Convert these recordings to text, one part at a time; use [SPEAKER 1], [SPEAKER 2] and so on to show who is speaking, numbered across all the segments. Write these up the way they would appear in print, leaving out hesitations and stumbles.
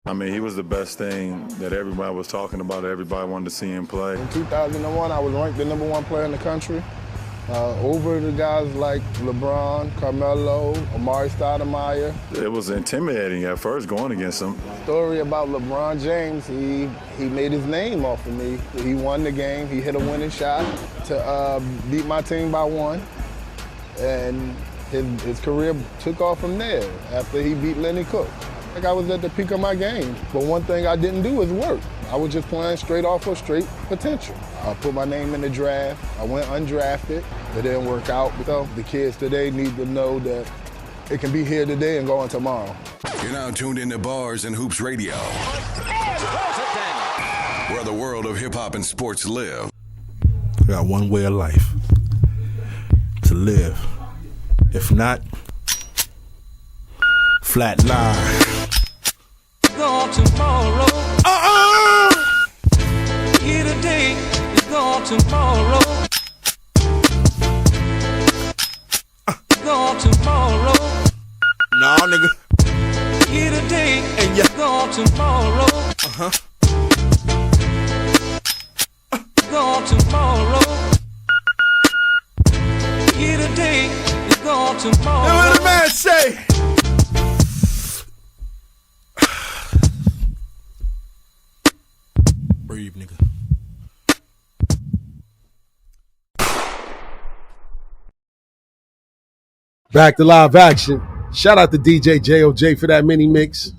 [SPEAKER 1] I mean, he was the best thing that everybody was talking about. Everybody wanted to see him play.
[SPEAKER 2] In 2001, I was ranked the #1 player in the country. Over the guys like LeBron, Carmelo, Amari Stoudemire.
[SPEAKER 1] It was intimidating at first going against him.
[SPEAKER 2] Story about LeBron James, he made his name off of me. He won the game. He hit a winning shot to beat my team by 1. And his career took off from there after he beat Lenny Cooke. Like I was at the peak of my game. But one thing I didn't do is work. I was just playing straight off of straight potential. I put my name in the draft. I went undrafted. It didn't work out. So the kids today need to know that it can be here today and gone tomorrow.
[SPEAKER 3] You're now tuned into Bars and Hoops Radio, where the world of hip-hop and sports live.
[SPEAKER 4] I got one way of life, to live. If not, flat line.
[SPEAKER 5] Gone tomorrow. Here today is gone tomorrow. Gone tomorrow.
[SPEAKER 4] Nah, nigga.
[SPEAKER 5] Here today
[SPEAKER 4] and yeah.
[SPEAKER 5] Gone tomorrow. Gone tomorrow. Here today is gone tomorrow.
[SPEAKER 4] And what the man say? Breathe, nigga. Back to live action. Shout out to DJ JOJ for that mini mix.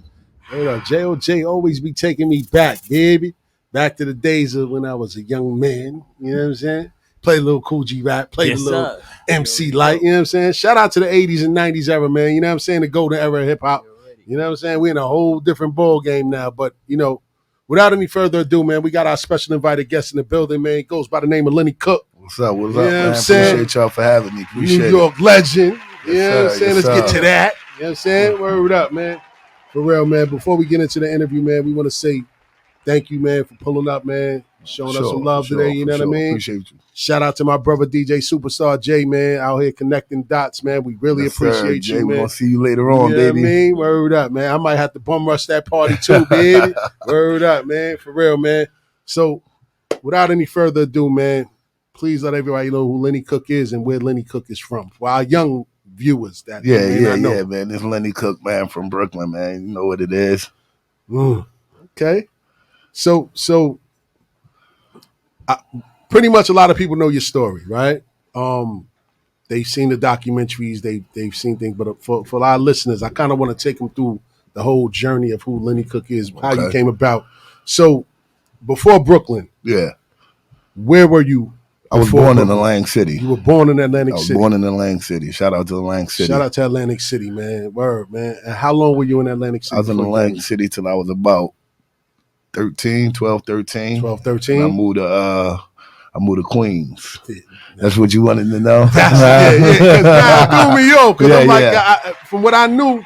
[SPEAKER 4] Hold on, JOJ always be taking me back, baby. Back to the days of when I was a young man. You know what I'm saying? Played a little Cool G rap, played a little MC Light. You know what I'm saying? Shout out to the 80s and 90s era, man. You know what I'm saying? The golden era of hip hop. You know what I'm saying? We're in a whole different ball game now. But, you know, without any further ado, man, we got our special invited guest in the building, man. He goes by the name of Lenny Cooke.
[SPEAKER 6] What's up? What's
[SPEAKER 4] You
[SPEAKER 6] up,
[SPEAKER 4] know what I'm
[SPEAKER 6] man?
[SPEAKER 4] saying?
[SPEAKER 6] Appreciate y'all for having me. Appreciate
[SPEAKER 4] New York legend. You know what I'm
[SPEAKER 6] Yes,
[SPEAKER 4] saying?
[SPEAKER 6] sir.
[SPEAKER 4] Let's
[SPEAKER 6] Yes,
[SPEAKER 4] get
[SPEAKER 6] sir.
[SPEAKER 4] to that. You know what I'm saying? Word up, man. For real, man. Before we get into the interview, man, we want to say thank you, man, for pulling up, man. Showing us some love today, you know what I mean?
[SPEAKER 6] Appreciate you.
[SPEAKER 4] Shout out to my brother DJ Superstar Jay, man, out here connecting dots, man. We really
[SPEAKER 6] Yes, sir.
[SPEAKER 4] appreciate
[SPEAKER 6] Jay,
[SPEAKER 4] you,
[SPEAKER 6] we're
[SPEAKER 4] man.
[SPEAKER 6] gonna see you later on,
[SPEAKER 4] You know
[SPEAKER 6] baby.
[SPEAKER 4] what I mean? Word up, man. I might have to bum rush that party too, baby. Word up, man. For real, man. So, without any further ado, man, please let everybody know who Lenny Cooke is and where Lenny Cooke is from. For our young viewers that may not know.
[SPEAKER 6] Yeah, man. This Lenny Cooke, man, from Brooklyn, man. You know what it is.
[SPEAKER 4] Okay. So pretty much a lot of people know your story, right? They've seen the documentaries, they've seen things, but for our listeners, I kind of want to take them through the whole journey of who Lenny Cooke is, how you came about. So before Brooklyn, where were you?
[SPEAKER 6] I was born in Atlantic City.
[SPEAKER 4] You were born in Atlantic City.
[SPEAKER 6] I was born in Atlantic City. Shout out to Atlantic City.
[SPEAKER 4] Shout out to Atlantic City, man. Word, man. And how long were you in Atlantic City?
[SPEAKER 6] I was in Atlantic City till I was about 12, 13.
[SPEAKER 4] 12, 13.
[SPEAKER 6] I moved to Queens. That's what you wanted to know?
[SPEAKER 4] Because now threw me off. Because I'm like, from what I knew, I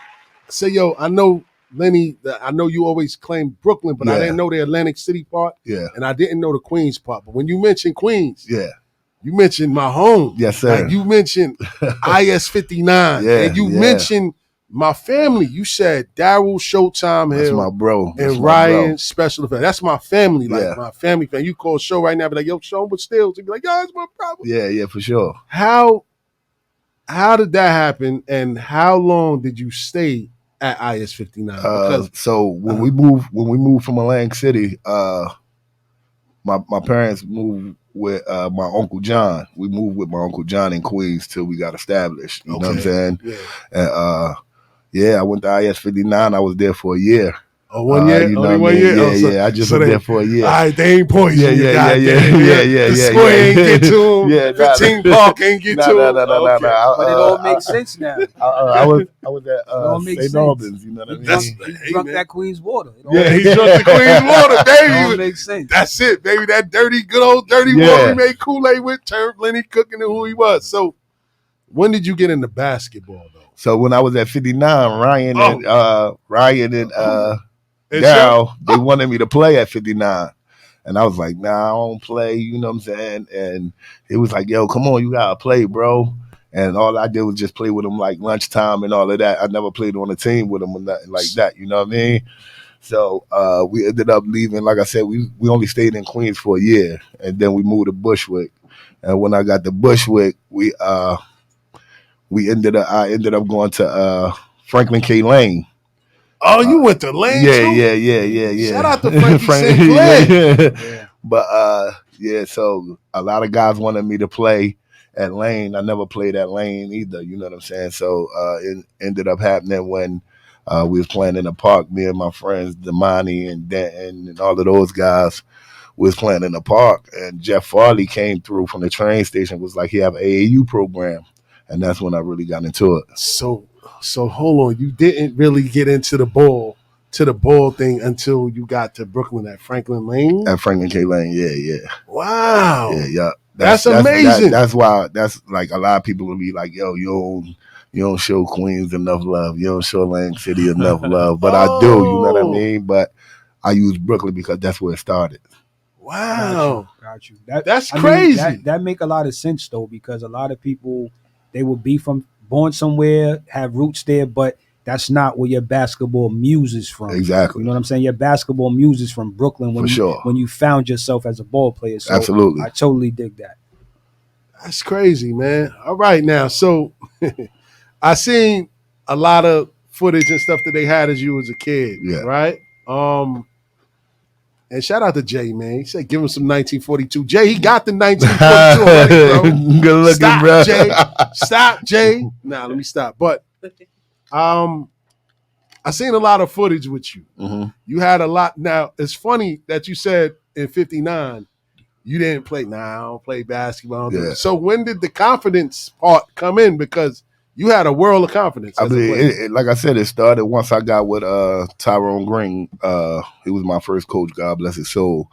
[SPEAKER 4] say, yo, I know Lenny, I know you always claim Brooklyn, but I didn't know the Atlantic City part.
[SPEAKER 6] Yeah.
[SPEAKER 4] And I didn't know the Queens part. But when you mentioned Queens,
[SPEAKER 6] you
[SPEAKER 4] mentioned my home.
[SPEAKER 6] Yes, sir.
[SPEAKER 4] Like you mentioned IS 59. And you mentioned my family. You said Daryl Showtime Hill.
[SPEAKER 6] That's my bro.
[SPEAKER 4] And Ryan Special Effects. That's my family. Like my family fan. You call a show right now, be like, yo, show with Steels. You'd be like, yo, that's my problem.
[SPEAKER 6] Yeah, for sure.
[SPEAKER 4] How did that happen? And how long did you stay at IS 59?
[SPEAKER 6] So when we moved from Atlantic City, my parents moved with my Uncle John. We moved with my Uncle John in Queens till we got established. You know what I'm saying?
[SPEAKER 4] Yeah.
[SPEAKER 6] And I went to IS 59. I was there for a year.
[SPEAKER 4] Oh, 1 year?
[SPEAKER 6] You know
[SPEAKER 4] Only 1 year?
[SPEAKER 6] I just went there for a year.
[SPEAKER 4] All right, they ain't poison.
[SPEAKER 6] Yeah.
[SPEAKER 4] The score ain't get to him. 15 Park ain't get to him.
[SPEAKER 6] No.
[SPEAKER 7] But it all makes sense now.
[SPEAKER 6] I was at St. Albans. You know what I mean?
[SPEAKER 7] He drunk that Queens water.
[SPEAKER 4] He drunk the Queens water, baby.
[SPEAKER 7] It all makes sense.
[SPEAKER 4] That's it, baby. That good old dirty water he made Kool-Aid with turned Lenny Cooke into who he was. So when did you get into basketball, though?
[SPEAKER 6] So when I was at 59, Ryan and Daryl, they wanted me to play at 59. And I was like, nah, I don't play, you know what I'm saying? And it was like, yo, come on, you gotta play, bro. And all I did was just play with them like lunchtime and all of that. I never played on a team with them or nothing like that, you know what I mean? So we ended up leaving. Like I said, we only stayed in Queens for a year, and then we moved to Bushwick. And when I got to Bushwick, I ended up going to Franklin K. Lane.
[SPEAKER 4] Oh, you went to Lane too?
[SPEAKER 6] Yeah.
[SPEAKER 4] Shout out to Frankie St. Clair.
[SPEAKER 6] Yeah. But so a lot of guys wanted me to play at Lane. I never played at Lane either, you know what I'm saying? So it ended up happening when we was playing in the park, me and my friends, Damani and Denton and all of those guys was playing in the park. And Jeff Farley came through from the train station, was like, he have an AAU program. And that's when I really got into it.
[SPEAKER 4] So hold on. You didn't really get into the ball thing until you got to Brooklyn at Franklin Lane?
[SPEAKER 6] At Franklin K. Lane, yeah.
[SPEAKER 4] Wow.
[SPEAKER 6] Yeah.
[SPEAKER 4] That's amazing.
[SPEAKER 6] That's why like a lot of people will be like, yo, you don't show Queens enough love. You don't show Atlantic City enough love. But I do, you know what I mean? But I use Brooklyn because that's where it started.
[SPEAKER 4] Wow.
[SPEAKER 7] Got you.
[SPEAKER 4] That's crazy.
[SPEAKER 7] That make a lot of sense though, because a lot of people, they will be born somewhere, have roots there, but that's not where your basketball muse is from.
[SPEAKER 6] Exactly.
[SPEAKER 7] You know what I'm saying? Your basketball muse is from Brooklyn when you found yourself as a ball player. So
[SPEAKER 6] absolutely.
[SPEAKER 7] I totally dig that.
[SPEAKER 4] That's crazy, man. All right now. So I seen a lot of footage and stuff that they had as you was a kid.
[SPEAKER 6] Yeah.
[SPEAKER 4] Right? And shout out to Jay, man. He said give him some 1942. Jay, he got the 1942 already, bro.
[SPEAKER 6] Good looking,
[SPEAKER 4] Stop,
[SPEAKER 6] bro.
[SPEAKER 4] Jay. Stop, Jay. Nah, let me stop. But I seen a lot of footage with you.
[SPEAKER 6] Mm-hmm.
[SPEAKER 4] You had a lot. Now, it's funny that you said in 59, you didn't play. Nah, I don't play basketball.
[SPEAKER 6] Yeah.
[SPEAKER 4] So when did the confidence part come in? Because you had a world of confidence.
[SPEAKER 6] I mean, like I said, it started once I got with Tyrone Green. He was my first coach, God bless his soul,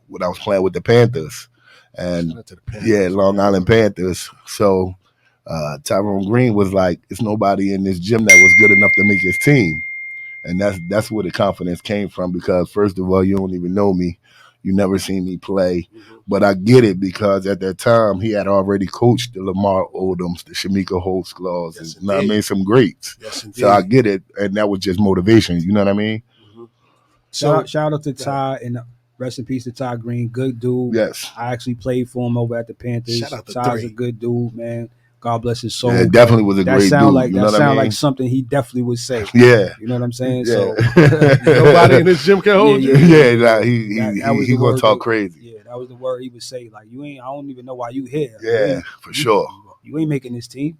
[SPEAKER 6] when I was playing with the Panthers. And Long Island Panthers. So Tyrone Green was like, it's nobody in this gym that was good enough to make his team. And that's where the confidence came from, because first of all, you don't even know me. You never seen me play. But I get it, because at that time, he had already coached the Lamar Odoms, the Shamika Holtzclaws, and you know what I mean, some greats.
[SPEAKER 4] Yes,
[SPEAKER 6] so I get it, and that was just motivation. You know what I mean?
[SPEAKER 7] Mm-hmm. Shout out to Ty, and rest in peace to Ty Green. Good dude.
[SPEAKER 6] Yes.
[SPEAKER 7] I actually played for him over at the Panthers.
[SPEAKER 4] Shout out to
[SPEAKER 7] Ty's a good dude, man. God bless his soul.
[SPEAKER 6] Yeah, it definitely was a great dude.
[SPEAKER 7] That sound like something he definitely would say.
[SPEAKER 6] Yeah.
[SPEAKER 7] You know what I'm saying?
[SPEAKER 6] Yeah.
[SPEAKER 7] So
[SPEAKER 4] nobody in this gym can hold you.
[SPEAKER 6] Yeah, he gonna talk crazy.
[SPEAKER 7] Yeah, that was the word he would say. Like, I don't even know why you here.
[SPEAKER 6] Yeah, for sure.
[SPEAKER 7] You ain't making this team.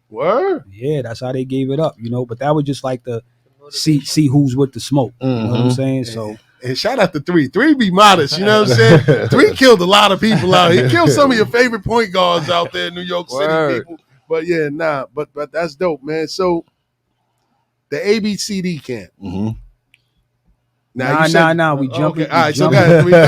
[SPEAKER 4] Word?
[SPEAKER 7] Yeah, that's how they gave it up, but that was just like the see who's with the smoke. You know what I'm saying? So
[SPEAKER 4] and shout out to 3. 3 be modest, you know what I'm saying? 3 killed a lot of people out here. He killed some of your favorite point guards out there in New York City people. But yeah, but that's dope, man. So the ABCD camp.
[SPEAKER 6] Mm-hmm.
[SPEAKER 7] Nah, we jumping.
[SPEAKER 4] Okay. All right, so go ahead, 3. Go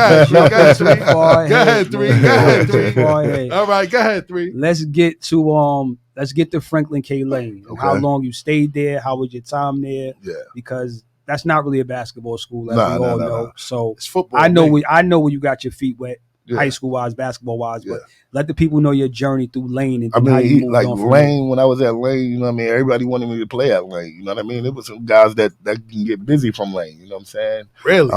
[SPEAKER 4] ahead, 3. All right, go ahead, 3.
[SPEAKER 7] Let's get to Franklin K. Lane. Okay. How long you stayed there? How was your time there?
[SPEAKER 6] Yeah.
[SPEAKER 7] Because that's not really a basketball school, as we all know. So
[SPEAKER 4] it's football.
[SPEAKER 7] I know where you got your feet wet, high school wise, basketball wise. But let the people know your journey through Lane. And how you moved on from
[SPEAKER 6] Lane. When I was at Lane, you know what I mean. Everybody wanted me to play at Lane. You know what I mean. There was some guys that can get busy from Lane. You know what I'm saying?
[SPEAKER 4] Really?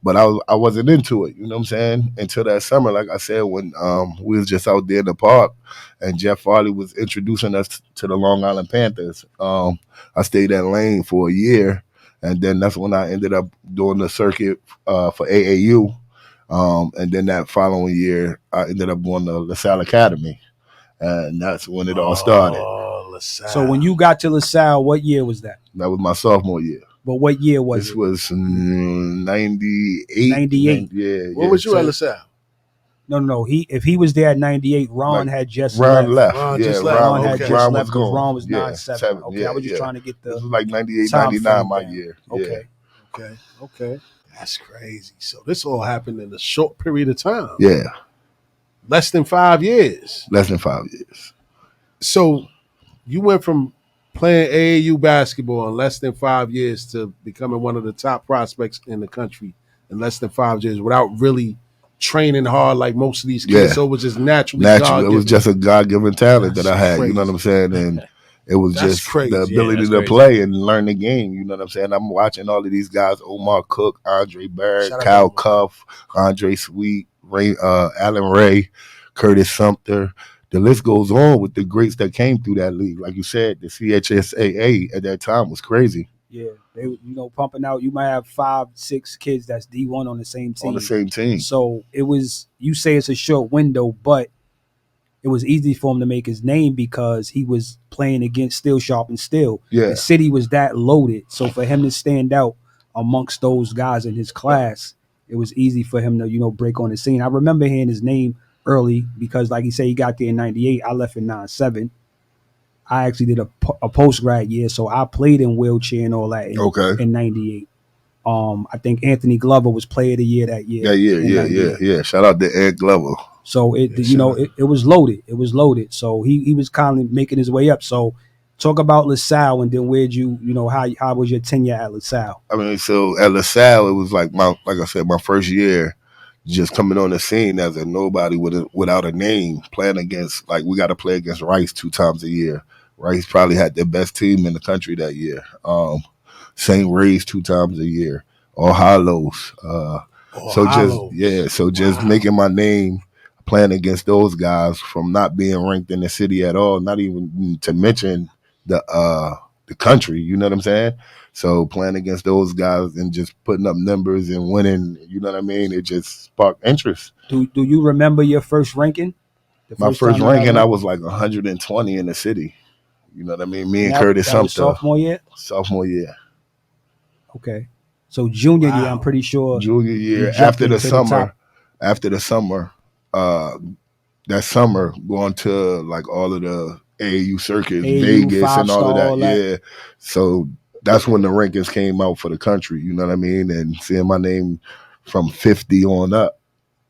[SPEAKER 6] But I wasn't into it. You know what I'm saying? Until that summer, like I said, when we was just out there in the park, and Jeff Farley was introducing us to the Long Island Panthers. I stayed at Lane for a year. And then that's when I ended up doing the circuit for AAU. And then that following year, I ended up going to LaSalle Academy. And that's when it all started.
[SPEAKER 4] Oh, LaSalle.
[SPEAKER 7] So when you got to LaSalle, what year was that?
[SPEAKER 6] That was my sophomore year.
[SPEAKER 7] But what year was it?
[SPEAKER 6] This was 98.
[SPEAKER 7] 98?
[SPEAKER 6] Yeah.
[SPEAKER 4] What was you at LaSalle?
[SPEAKER 7] No. If he was there at 98, Ron had just
[SPEAKER 6] left.
[SPEAKER 4] Ron
[SPEAKER 7] had just
[SPEAKER 6] Ron
[SPEAKER 7] left because
[SPEAKER 6] was
[SPEAKER 7] Ron was
[SPEAKER 6] 9-7.
[SPEAKER 7] Okay, I was just trying to get the.
[SPEAKER 6] This was like 98, 99 my year.
[SPEAKER 4] Okay. That's crazy. So this all happened in a short period of time.
[SPEAKER 6] Yeah.
[SPEAKER 4] Less than 5 years. So you went from playing AAU basketball in less than 5 years to becoming one of the top prospects in the country in less than 5 years without really training hard like most of these kids. So it was just naturally
[SPEAKER 6] it was just a God-given talent that I had. Crazy. You know what I'm saying? And It was
[SPEAKER 4] That's
[SPEAKER 6] just
[SPEAKER 4] crazy.
[SPEAKER 6] the
[SPEAKER 4] Yeah,
[SPEAKER 6] ability
[SPEAKER 7] that's
[SPEAKER 6] to
[SPEAKER 7] crazy.
[SPEAKER 6] play and learn the game. You know what I'm saying? I'm watching all of these guys: Omar Cook, Andre Barrett,
[SPEAKER 4] Shout out
[SPEAKER 6] Kyle
[SPEAKER 4] to
[SPEAKER 6] Cuff, Andre Sweet, Allen Ray, Curtis Sumter. The list goes on with the greats that came through that league. Like you said, the CHSAA at that time was crazy
[SPEAKER 7] Yeah, they pumping out. You might have 5, 6 kids that's D1 on the same team.
[SPEAKER 6] on the same team.
[SPEAKER 7] So it was. You say it's a short window, but it was easy for him to make his name because he was playing against Steel Sharp and Steel.
[SPEAKER 6] Yeah.
[SPEAKER 7] The city was that loaded. So for him to stand out amongst those guys in his class, it was easy for him to, break on the scene. I remember hearing his name early because, like he said, he got there in 98. I left in 97. I actually did a post-grad year, so I played in wheelchair and all that in 98. I think Anthony Glover was player of the year that year.
[SPEAKER 6] Yeah. Shout out to Ed Glover.
[SPEAKER 7] So it was loaded. It was loaded. So he was kind of making his way up. So talk about LaSalle and then where'd how was your tenure at LaSalle?
[SPEAKER 6] I mean, so at LaSalle, it was like I said, my first year, just coming on the scene as a nobody without a name, playing against, like, we got to play against Rice 2 times a year. Rice probably had the best team in the country that year. St. Ray's 2 times a year. All Hollows. Just making my name, playing against those guys from not being ranked in the city at all, not even to mention the country, you know what I'm saying? So playing against those guys and just putting up numbers and winning, you know what I mean? It just sparked interest.
[SPEAKER 7] Do you remember your first ranking?
[SPEAKER 6] My first ranking, I was like 120 in the city. You know what I mean? Me and Curtis Sumter.
[SPEAKER 7] Sophomore year?
[SPEAKER 6] Sophomore year.
[SPEAKER 7] Okay. So junior year, I'm pretty sure.
[SPEAKER 6] Junior year, after the summer, that summer, going to like all of the AAU circuits, Vegas and all of that. Yeah. So that's when the rankings came out for the country, you know what I mean? And seeing my name from 50 on up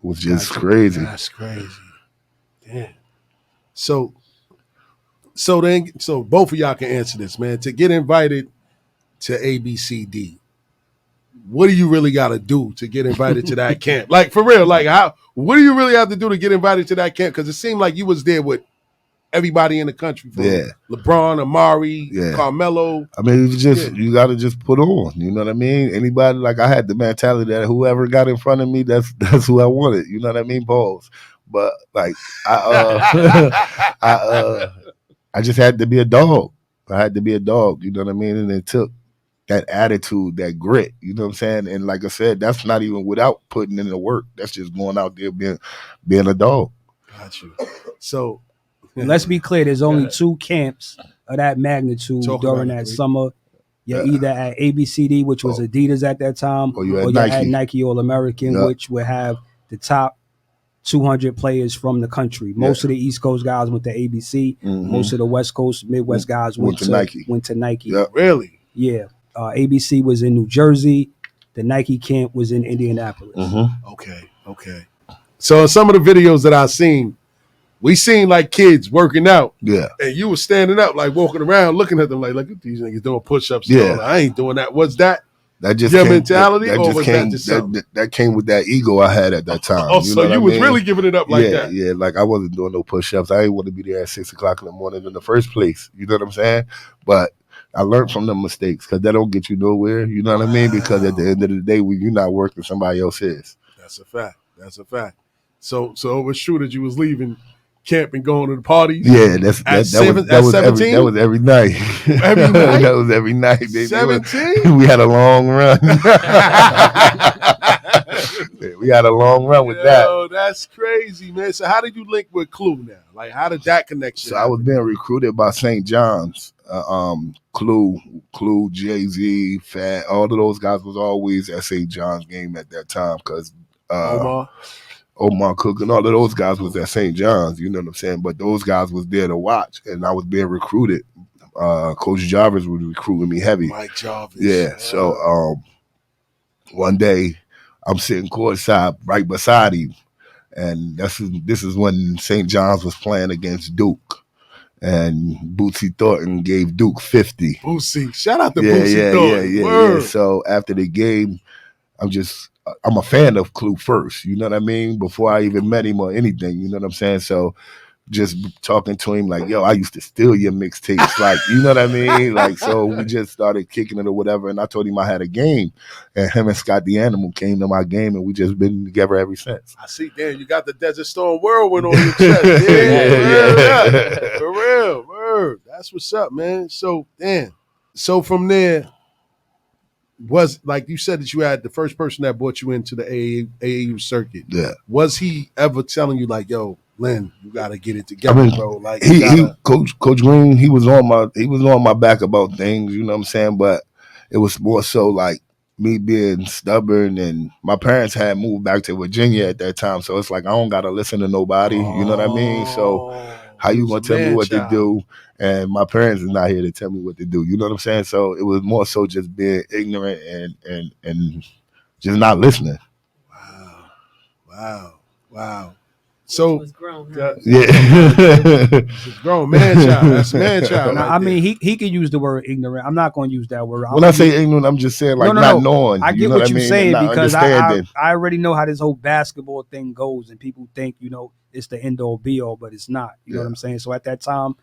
[SPEAKER 6] was just crazy.
[SPEAKER 4] That's crazy. Damn. So both of y'all can answer this, man. To get invited to ABCD, what do you really got to do to get invited to that camp? Like, for real, like, what do you really have to do to get invited to that camp? Because it seemed like you was there with everybody in the country. From LeBron, Amari, Carmelo.
[SPEAKER 6] I mean, you got to just put on. You know what I mean? Anybody, like, I had the mentality that whoever got in front of me, that's who I wanted. You know what I mean? Balls. But, like, I just had to be a dog. I had to be a dog. You know what I mean? And it took that attitude, that grit, you know what I'm saying? And like I said, that's not even without putting in the work. That's just going out there being a dog.
[SPEAKER 4] Got you. So
[SPEAKER 7] let's be clear, there's only 2 camps of that magnitude during that summer. You're either at ABCD, which was Adidas at that time, or you're at Nike All-American, which would have the top 200 players from the country. Most of the East Coast guys went to ABC. Most of the West Coast, Midwest guys went to Nike.
[SPEAKER 6] Yep.
[SPEAKER 4] Really?
[SPEAKER 7] Yeah. ABC was in New Jersey. The Nike camp was in Indianapolis.
[SPEAKER 4] Okay. So in some of the videos that I've seen, we seen like kids working out.
[SPEAKER 6] Yeah.
[SPEAKER 4] And you were standing up, like walking around, looking at them like, look at these niggas doing push-ups.
[SPEAKER 6] Yeah.
[SPEAKER 4] I ain't doing that. What's that?
[SPEAKER 6] That just
[SPEAKER 4] your
[SPEAKER 6] came,
[SPEAKER 4] mentality,
[SPEAKER 6] that
[SPEAKER 4] or
[SPEAKER 6] just
[SPEAKER 4] was
[SPEAKER 6] came,
[SPEAKER 4] that just something?
[SPEAKER 6] that came with that ego I had at that time.
[SPEAKER 4] Oh, so you was really giving it up like that?
[SPEAKER 6] Yeah, like I wasn't doing no push-ups. I didn't want to be there at 6 o'clock in the morning in the first place. You know what I'm saying? But I learned from them mistakes because that don't get you nowhere. You know what I mean? Because at the end of the day, when you're not working, somebody else is.
[SPEAKER 4] That's a fact. So it was true that you was leaving camp and going to the parties?
[SPEAKER 6] Yeah, that was every night.
[SPEAKER 4] Every night?
[SPEAKER 6] That was every night.
[SPEAKER 4] 17?
[SPEAKER 6] We had a long run. We had a long run with that.
[SPEAKER 4] Oh, that's crazy, man. So how did you link with Clue now? Like, how did that connection
[SPEAKER 6] happen? I was being recruited by St. John's. Clue, Jay-Z, Fat, all of those guys was always at St. John's game at that time because Omar Cook and all of those guys was at St. John's, you know what I'm saying? But those guys was there to watch, and I was being recruited. Coach Jarvis was recruiting me heavy.
[SPEAKER 4] Mike Jarvis.
[SPEAKER 6] Yeah. So one day I'm sitting courtside right beside him, and this is when St. John's was playing against Duke. And Bootsy Thornton gave Duke 50.
[SPEAKER 4] Bootsy. Shout out to Bootsy Thornton.
[SPEAKER 6] Yeah. So after the game, I'm a fan of Clue first, you know what I mean? Before I even met him or anything, you know what I'm saying? So just talking to him like, yo, I used to steal your mixtapes. Like, you know what I mean? Like, so we just started kicking it or whatever. And I told him I had a game. And him and Scott the Animal came to my game, and we just been together ever since.
[SPEAKER 4] I see, Dan, you got the Desert Storm Whirlwind on your chest. Yeah. For real, word. That's what's up, man. So, Dan, so from there, was like you said that you had the first person that brought you into the AAU circuit.
[SPEAKER 6] Yeah.
[SPEAKER 4] Was he ever telling you like, yo, Len, you gotta get it together, bro? Like
[SPEAKER 6] Coach Green, he was on my back about things, you know what I'm saying? But it was more so like me being stubborn, and my parents had moved back to Virginia at that time, so it's like I don't gotta listen to nobody, you know what I mean? So how you gonna tell me what to do? And my parents is not here to tell me what to do. You know what I'm saying? So it was more so just being ignorant and just not listening.
[SPEAKER 4] Wow. So
[SPEAKER 8] was grown,
[SPEAKER 6] yeah,
[SPEAKER 4] it's grown man child. That's man child.
[SPEAKER 7] Now, I mean, he could use the word ignorant. I'm not going to use that word.
[SPEAKER 6] When I say ignorant, I'm just saying like not knowing.
[SPEAKER 7] I get
[SPEAKER 6] you know
[SPEAKER 7] what you're saying because I already know how this whole basketball thing goes, and people think it's the end all be all, but it's not. You know what I'm saying? So at that time,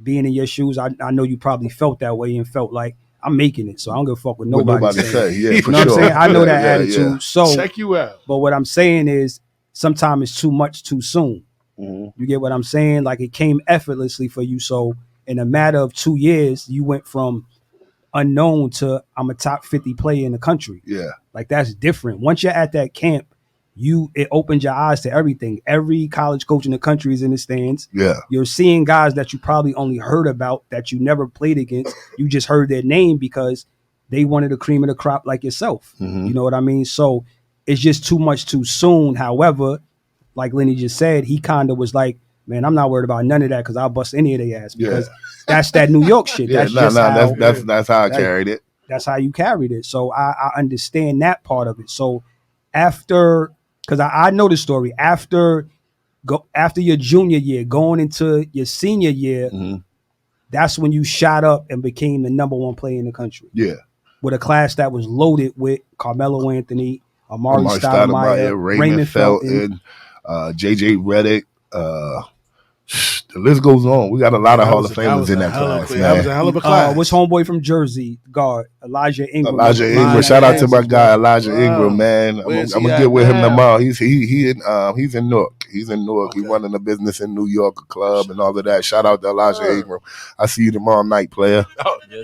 [SPEAKER 7] being in your shoes, I know you probably felt that way and felt like I'm making it, so I don't give a fuck what nobody say.
[SPEAKER 6] Yeah, for
[SPEAKER 7] you know what I'm saying? I know that attitude.
[SPEAKER 6] Yeah.
[SPEAKER 7] So
[SPEAKER 4] check you out.
[SPEAKER 7] But what I'm saying is, sometimes it's too much too soon.
[SPEAKER 6] Mm-hmm.
[SPEAKER 7] You get what I'm saying? Like it came effortlessly for you. So in a matter of 2 years, you went from unknown to I'm a top 50 player in the country.
[SPEAKER 6] Yeah.
[SPEAKER 7] Like that's different. Once you're at that camp, it opens your eyes to everything. Every college coach in the country is in the stands.
[SPEAKER 6] Yeah.
[SPEAKER 7] You're seeing guys that you probably only heard about, that you never played against. You just heard their name because they wanted the cream of the crop like yourself.
[SPEAKER 6] Mm-hmm.
[SPEAKER 7] You know what I mean? So it's just too much too soon. However, like Lenny just said, he kind of was like, man, I'm not worried about none of that because I'll bust any of their ass because that's that New York shit.
[SPEAKER 6] Yeah, that's how I carried it.
[SPEAKER 7] That's how you carried it. So I understand that part of it. So after, because I know the story, after your junior year, going into your senior year, that's when you shot up and became the number one player in the country.
[SPEAKER 6] Yeah.
[SPEAKER 7] With a class that was loaded with Carmelo Anthony, Amari Stoudemire,
[SPEAKER 6] Raymond Felton, JJ Redick, the list goes on. We got a lot of Hall of Famers in that class.
[SPEAKER 4] That was a hell of a class.
[SPEAKER 7] What's homeboy from Jersey, guard, Elijah Ingram.
[SPEAKER 6] Shout out to my guy Elijah Ingram, man. I'm gonna get with him tomorrow. He's in Newark. He's in Newark. Okay. He's running a business in New York, a club and all of that. Shout out to Elijah Ingram. I see you tomorrow night, player.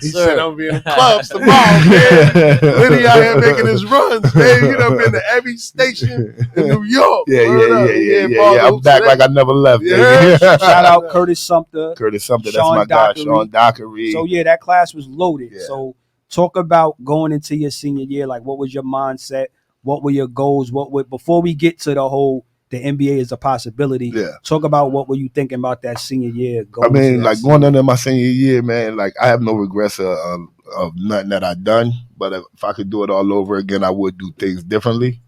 [SPEAKER 4] He said I'm being in clubs tomorrow, man. Lenny out here making his runs, man. You done been to every station in New York.
[SPEAKER 6] Yeah. I'm back like I never left.
[SPEAKER 7] Yeah. Shout out Curtis Sumter.
[SPEAKER 6] That's my guy, Sean Dockery.
[SPEAKER 7] So yeah, that class was loaded. Yeah. So talk about going into your senior year. Like, what was your mindset? What were your goals? Before we get to the NBA is a possibility. Yeah. Talk about what were you thinking about that senior year?
[SPEAKER 6] Going into my senior year, man, like I have no regrets of nothing that I've done. But if I could do it all over again, I would do things differently.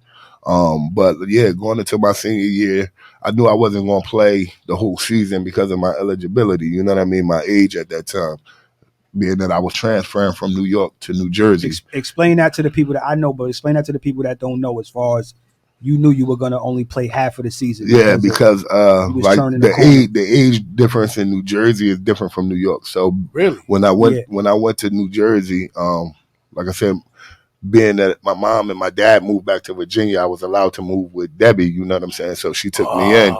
[SPEAKER 6] But yeah, going into my senior year, I knew I wasn't going to play the whole season because of my eligibility. You know what I mean? My age at that time, being that I was transferring from New York to New Jersey.
[SPEAKER 7] Explain that to the people that I know, but explain that to the people that don't know as far as you knew you were going to only play half of the season.
[SPEAKER 6] Yeah, because like the age difference in New Jersey is different from New York. So
[SPEAKER 4] really,
[SPEAKER 6] when I went to New Jersey, like I said, being that my mom and my dad moved back to Virginia, I was allowed to move with Debbie. You know what I'm saying? So she took me in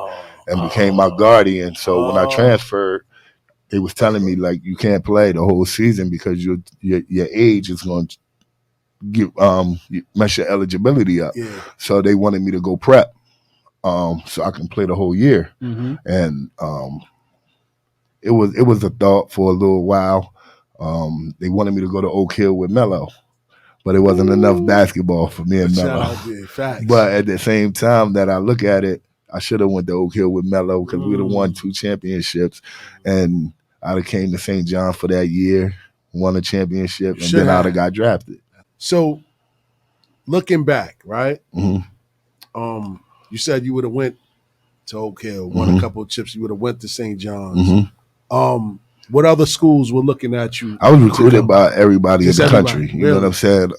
[SPEAKER 6] and became my guardian. So when I transferred, they was telling me like you can't play the whole season because your age is going to mess your eligibility up. Yeah. So they wanted me to go prep, so I can play the whole year. Mm-hmm. And it was a thought for a little while. They wanted me to go to Oak Hill with Melo, but it wasn't enough basketball for me and Melo. But at the same time that I look at it, I should have went to Oak Hill with Melo because we'd have won 2 championships, and I'd have came to St. John for that year, won a championship, and then I'd have got drafted. So,
[SPEAKER 4] looking back, right?
[SPEAKER 6] Mm-hmm.
[SPEAKER 4] You said you would have went to Oak Hill, won a couple of chips. You would have went to St. John's. Mm-hmm. What other schools were looking at you?
[SPEAKER 6] I was recruited by everybody in the country. You know what I'm saying?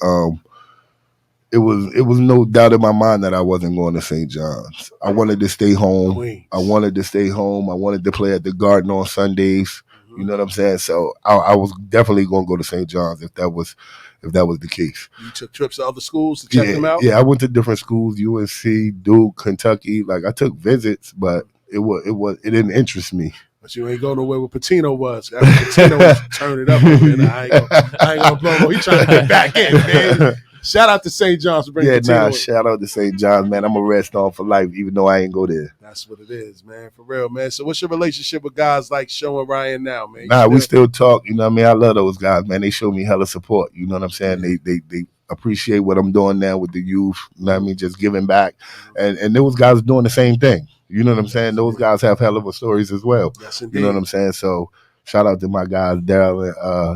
[SPEAKER 6] it was no doubt in my mind that I wasn't going to St. John's. I wanted to stay home.
[SPEAKER 4] Queens.
[SPEAKER 6] I wanted to stay home. I wanted to play at the Garden on Sundays. You know what I'm saying? So I was definitely going to go to St. John's if that was the case.
[SPEAKER 4] You took trips to other schools to check them out?
[SPEAKER 6] Yeah, I went to different schools, UNC, Duke, Kentucky. Like I took visits, but it didn't interest me.
[SPEAKER 4] But you ain't going nowhere where Patino was. Patino was turn it up. Man. I ain't gonna blow him. He trying to get back in, man. Shout out to St. John's for bringing Patino in.
[SPEAKER 6] Shout out to St. John's, man. I'm a Red Storm for life, even though I ain't go there.
[SPEAKER 4] That's what it is, man. For real, man. So what's your relationship with guys like Show and Ryan now, man?
[SPEAKER 6] We still talk. You know what I mean? I love those guys, man. They show me hella support. You know what I'm saying? They appreciate what I'm doing now with the youth. You know what I mean? Just giving back. And those guys are doing the same thing. You know what I'm saying? Those guys have hell of a stories as well.
[SPEAKER 4] Yes, indeed.
[SPEAKER 6] You know what I'm saying? So shout out to my guys, Daryl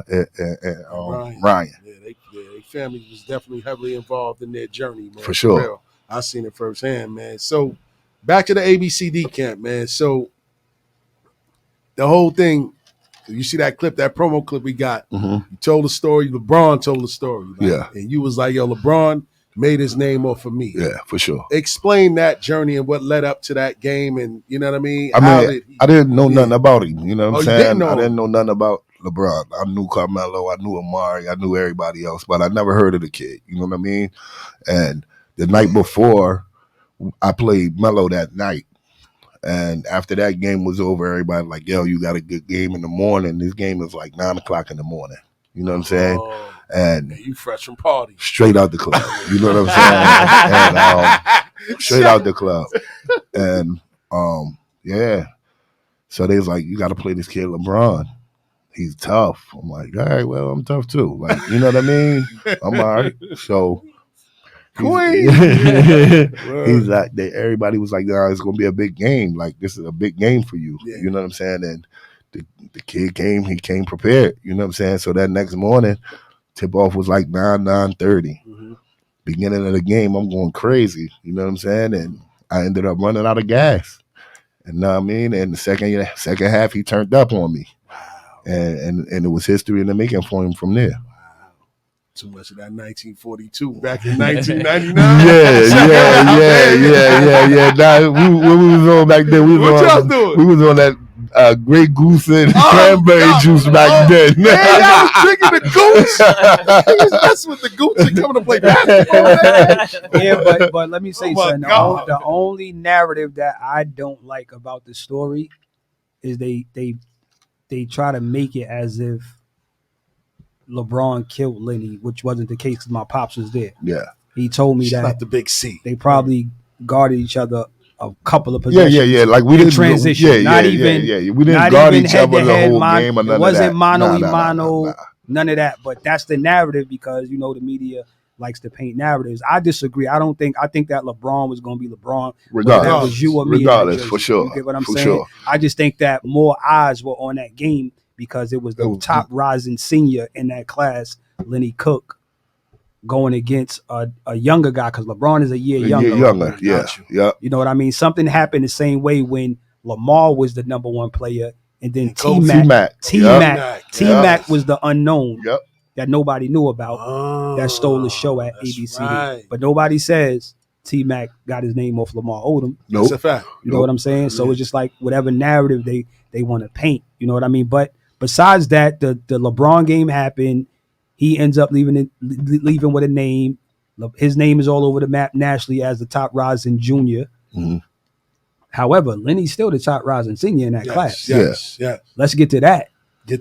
[SPEAKER 6] and Ryan.
[SPEAKER 4] Yeah, their family was definitely heavily involved in their journey, man.
[SPEAKER 6] For sure.
[SPEAKER 4] Real. I seen it firsthand, man. So back to the ABCD camp, man. So the whole thing, you see that clip, that promo clip we got. You told the story. LeBron told the story. And you was like, yo, LeBron made his name off of me.
[SPEAKER 6] Yeah, for sure.
[SPEAKER 4] Explain that journey and what led up to that game, and you know what I mean?
[SPEAKER 6] I didn't know nothing about him. You know what I'm saying?
[SPEAKER 4] I
[SPEAKER 6] didn't know nothing about LeBron. I knew Carmelo, I knew Amari, I knew everybody else, but I never heard of the kid. You know what I mean? And the night before, I played Melo that night. And after that game was over, everybody like, yo, you got a good game in the morning. This game is like 9 o'clock in the morning. You know what I'm saying? And
[SPEAKER 4] you fresh from party.
[SPEAKER 6] Straight out the club. You know what I'm saying? And straight out the club. And yeah. So they was like, you got to play this kid LeBron. He's tough. I'm like, all right, well, I'm tough too. Like, you know what I mean? I'm all right. So he's like, everybody was like, nah, it's gonna be a big game. Like, this is a big game for you.
[SPEAKER 4] Yeah.
[SPEAKER 6] You know what I'm saying? And the kid came, he came prepared. You know what I'm saying? So that next morning, tip off was like 9:30. Beginning of the game, I'm going crazy. You know what I'm saying? And I ended up running out of gas. And know what I mean? And the second half, he turned up on me.
[SPEAKER 4] Wow.
[SPEAKER 6] And it was history in the making for him from there.
[SPEAKER 4] Too much of that 1942 back in 1999.
[SPEAKER 6] Yeah. Nah, when we was on back then, we was on that Grey Goose and cranberry juice back then.
[SPEAKER 4] Man, y'all was drinking the goose. He was messing with the goose and coming to play basketball.
[SPEAKER 7] Yeah, but let me say something. The only narrative that I don't like about the story is they try to make it as if LeBron killed Lenny, which wasn't the case because my pops was there.
[SPEAKER 6] Yeah.
[SPEAKER 7] He told me
[SPEAKER 4] Shout
[SPEAKER 7] that
[SPEAKER 4] out the big C.
[SPEAKER 7] they probably guarded each other a couple of possessions.
[SPEAKER 6] Yeah. Like we didn't
[SPEAKER 7] transition.
[SPEAKER 6] We didn't guard each other the whole game or none of that.
[SPEAKER 7] It wasn't mano
[SPEAKER 6] nah.
[SPEAKER 7] none of that. But that's the narrative because you know the media likes to paint narratives. I disagree. I think that LeBron was going to be LeBron.
[SPEAKER 6] Regardless,
[SPEAKER 7] that was you or me.
[SPEAKER 6] Regardless, for sure.
[SPEAKER 7] You get what I'm
[SPEAKER 6] saying?
[SPEAKER 7] Sure. I just think that more eyes were on that game because it was the top rising senior in that class, Lenny Cooke, going against a younger guy because LeBron is a year younger.
[SPEAKER 6] Yeah.
[SPEAKER 7] You know what I mean? Something happened the same way when Lamar was the number one player, and then T-Mac was the unknown that nobody knew about that stole the show at ABCD. Right. But nobody says T-Mac got his name off Lamar Odom.
[SPEAKER 6] Nope.
[SPEAKER 4] That's a fact.
[SPEAKER 7] You know what I'm saying? So it's just like whatever narrative they want to paint. You know what I mean? But besides that, the LeBron game happened. He ends up leaving with a name. His name is all over the map nationally as the top rising junior. Mm-hmm. However, Lenny's still the top rising senior in that class.
[SPEAKER 4] Yes.
[SPEAKER 7] Let's get to that.
[SPEAKER 4] You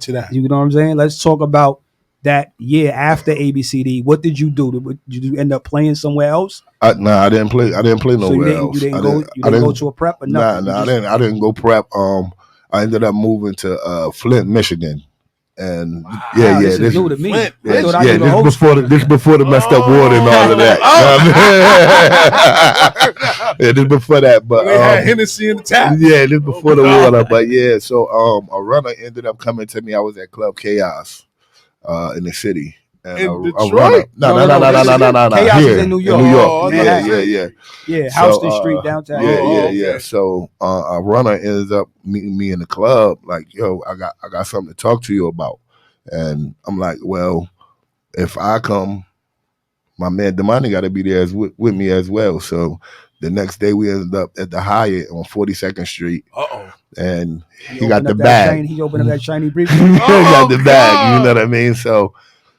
[SPEAKER 7] know what I'm saying? Let's talk about that year after ABCD. What did you do? Did you end up playing somewhere else?
[SPEAKER 6] I didn't play. I didn't play nowhere else.
[SPEAKER 7] You didn't go to a prep or nothing?
[SPEAKER 6] Nah, I didn't go prep. I ended up moving to Flint, Michigan. And
[SPEAKER 7] this is new to me.
[SPEAKER 6] This before the messed up water and all of that. This before that, but
[SPEAKER 4] they had Hennessy in the tap.
[SPEAKER 6] Yeah, this before the water, but yeah. So a runner ended up coming to me. I was at Club Chaos in the city. And
[SPEAKER 4] in
[SPEAKER 6] a
[SPEAKER 4] Detroit?
[SPEAKER 6] runner, no.
[SPEAKER 7] Chaos
[SPEAKER 6] Here
[SPEAKER 7] is in New York. Yeah, Houston Street downtown.
[SPEAKER 6] Yeah. So a runner ends up meeting me in the club, like, yo, I got something to talk to you about. And I'm like, well, if I come, my man Damani got to be there with me as well. So the next day we ended up at the Hyatt on 42nd Street. And he got the bag.
[SPEAKER 7] He opened up that shiny briefcase.
[SPEAKER 6] He got the bag. You know what I mean? So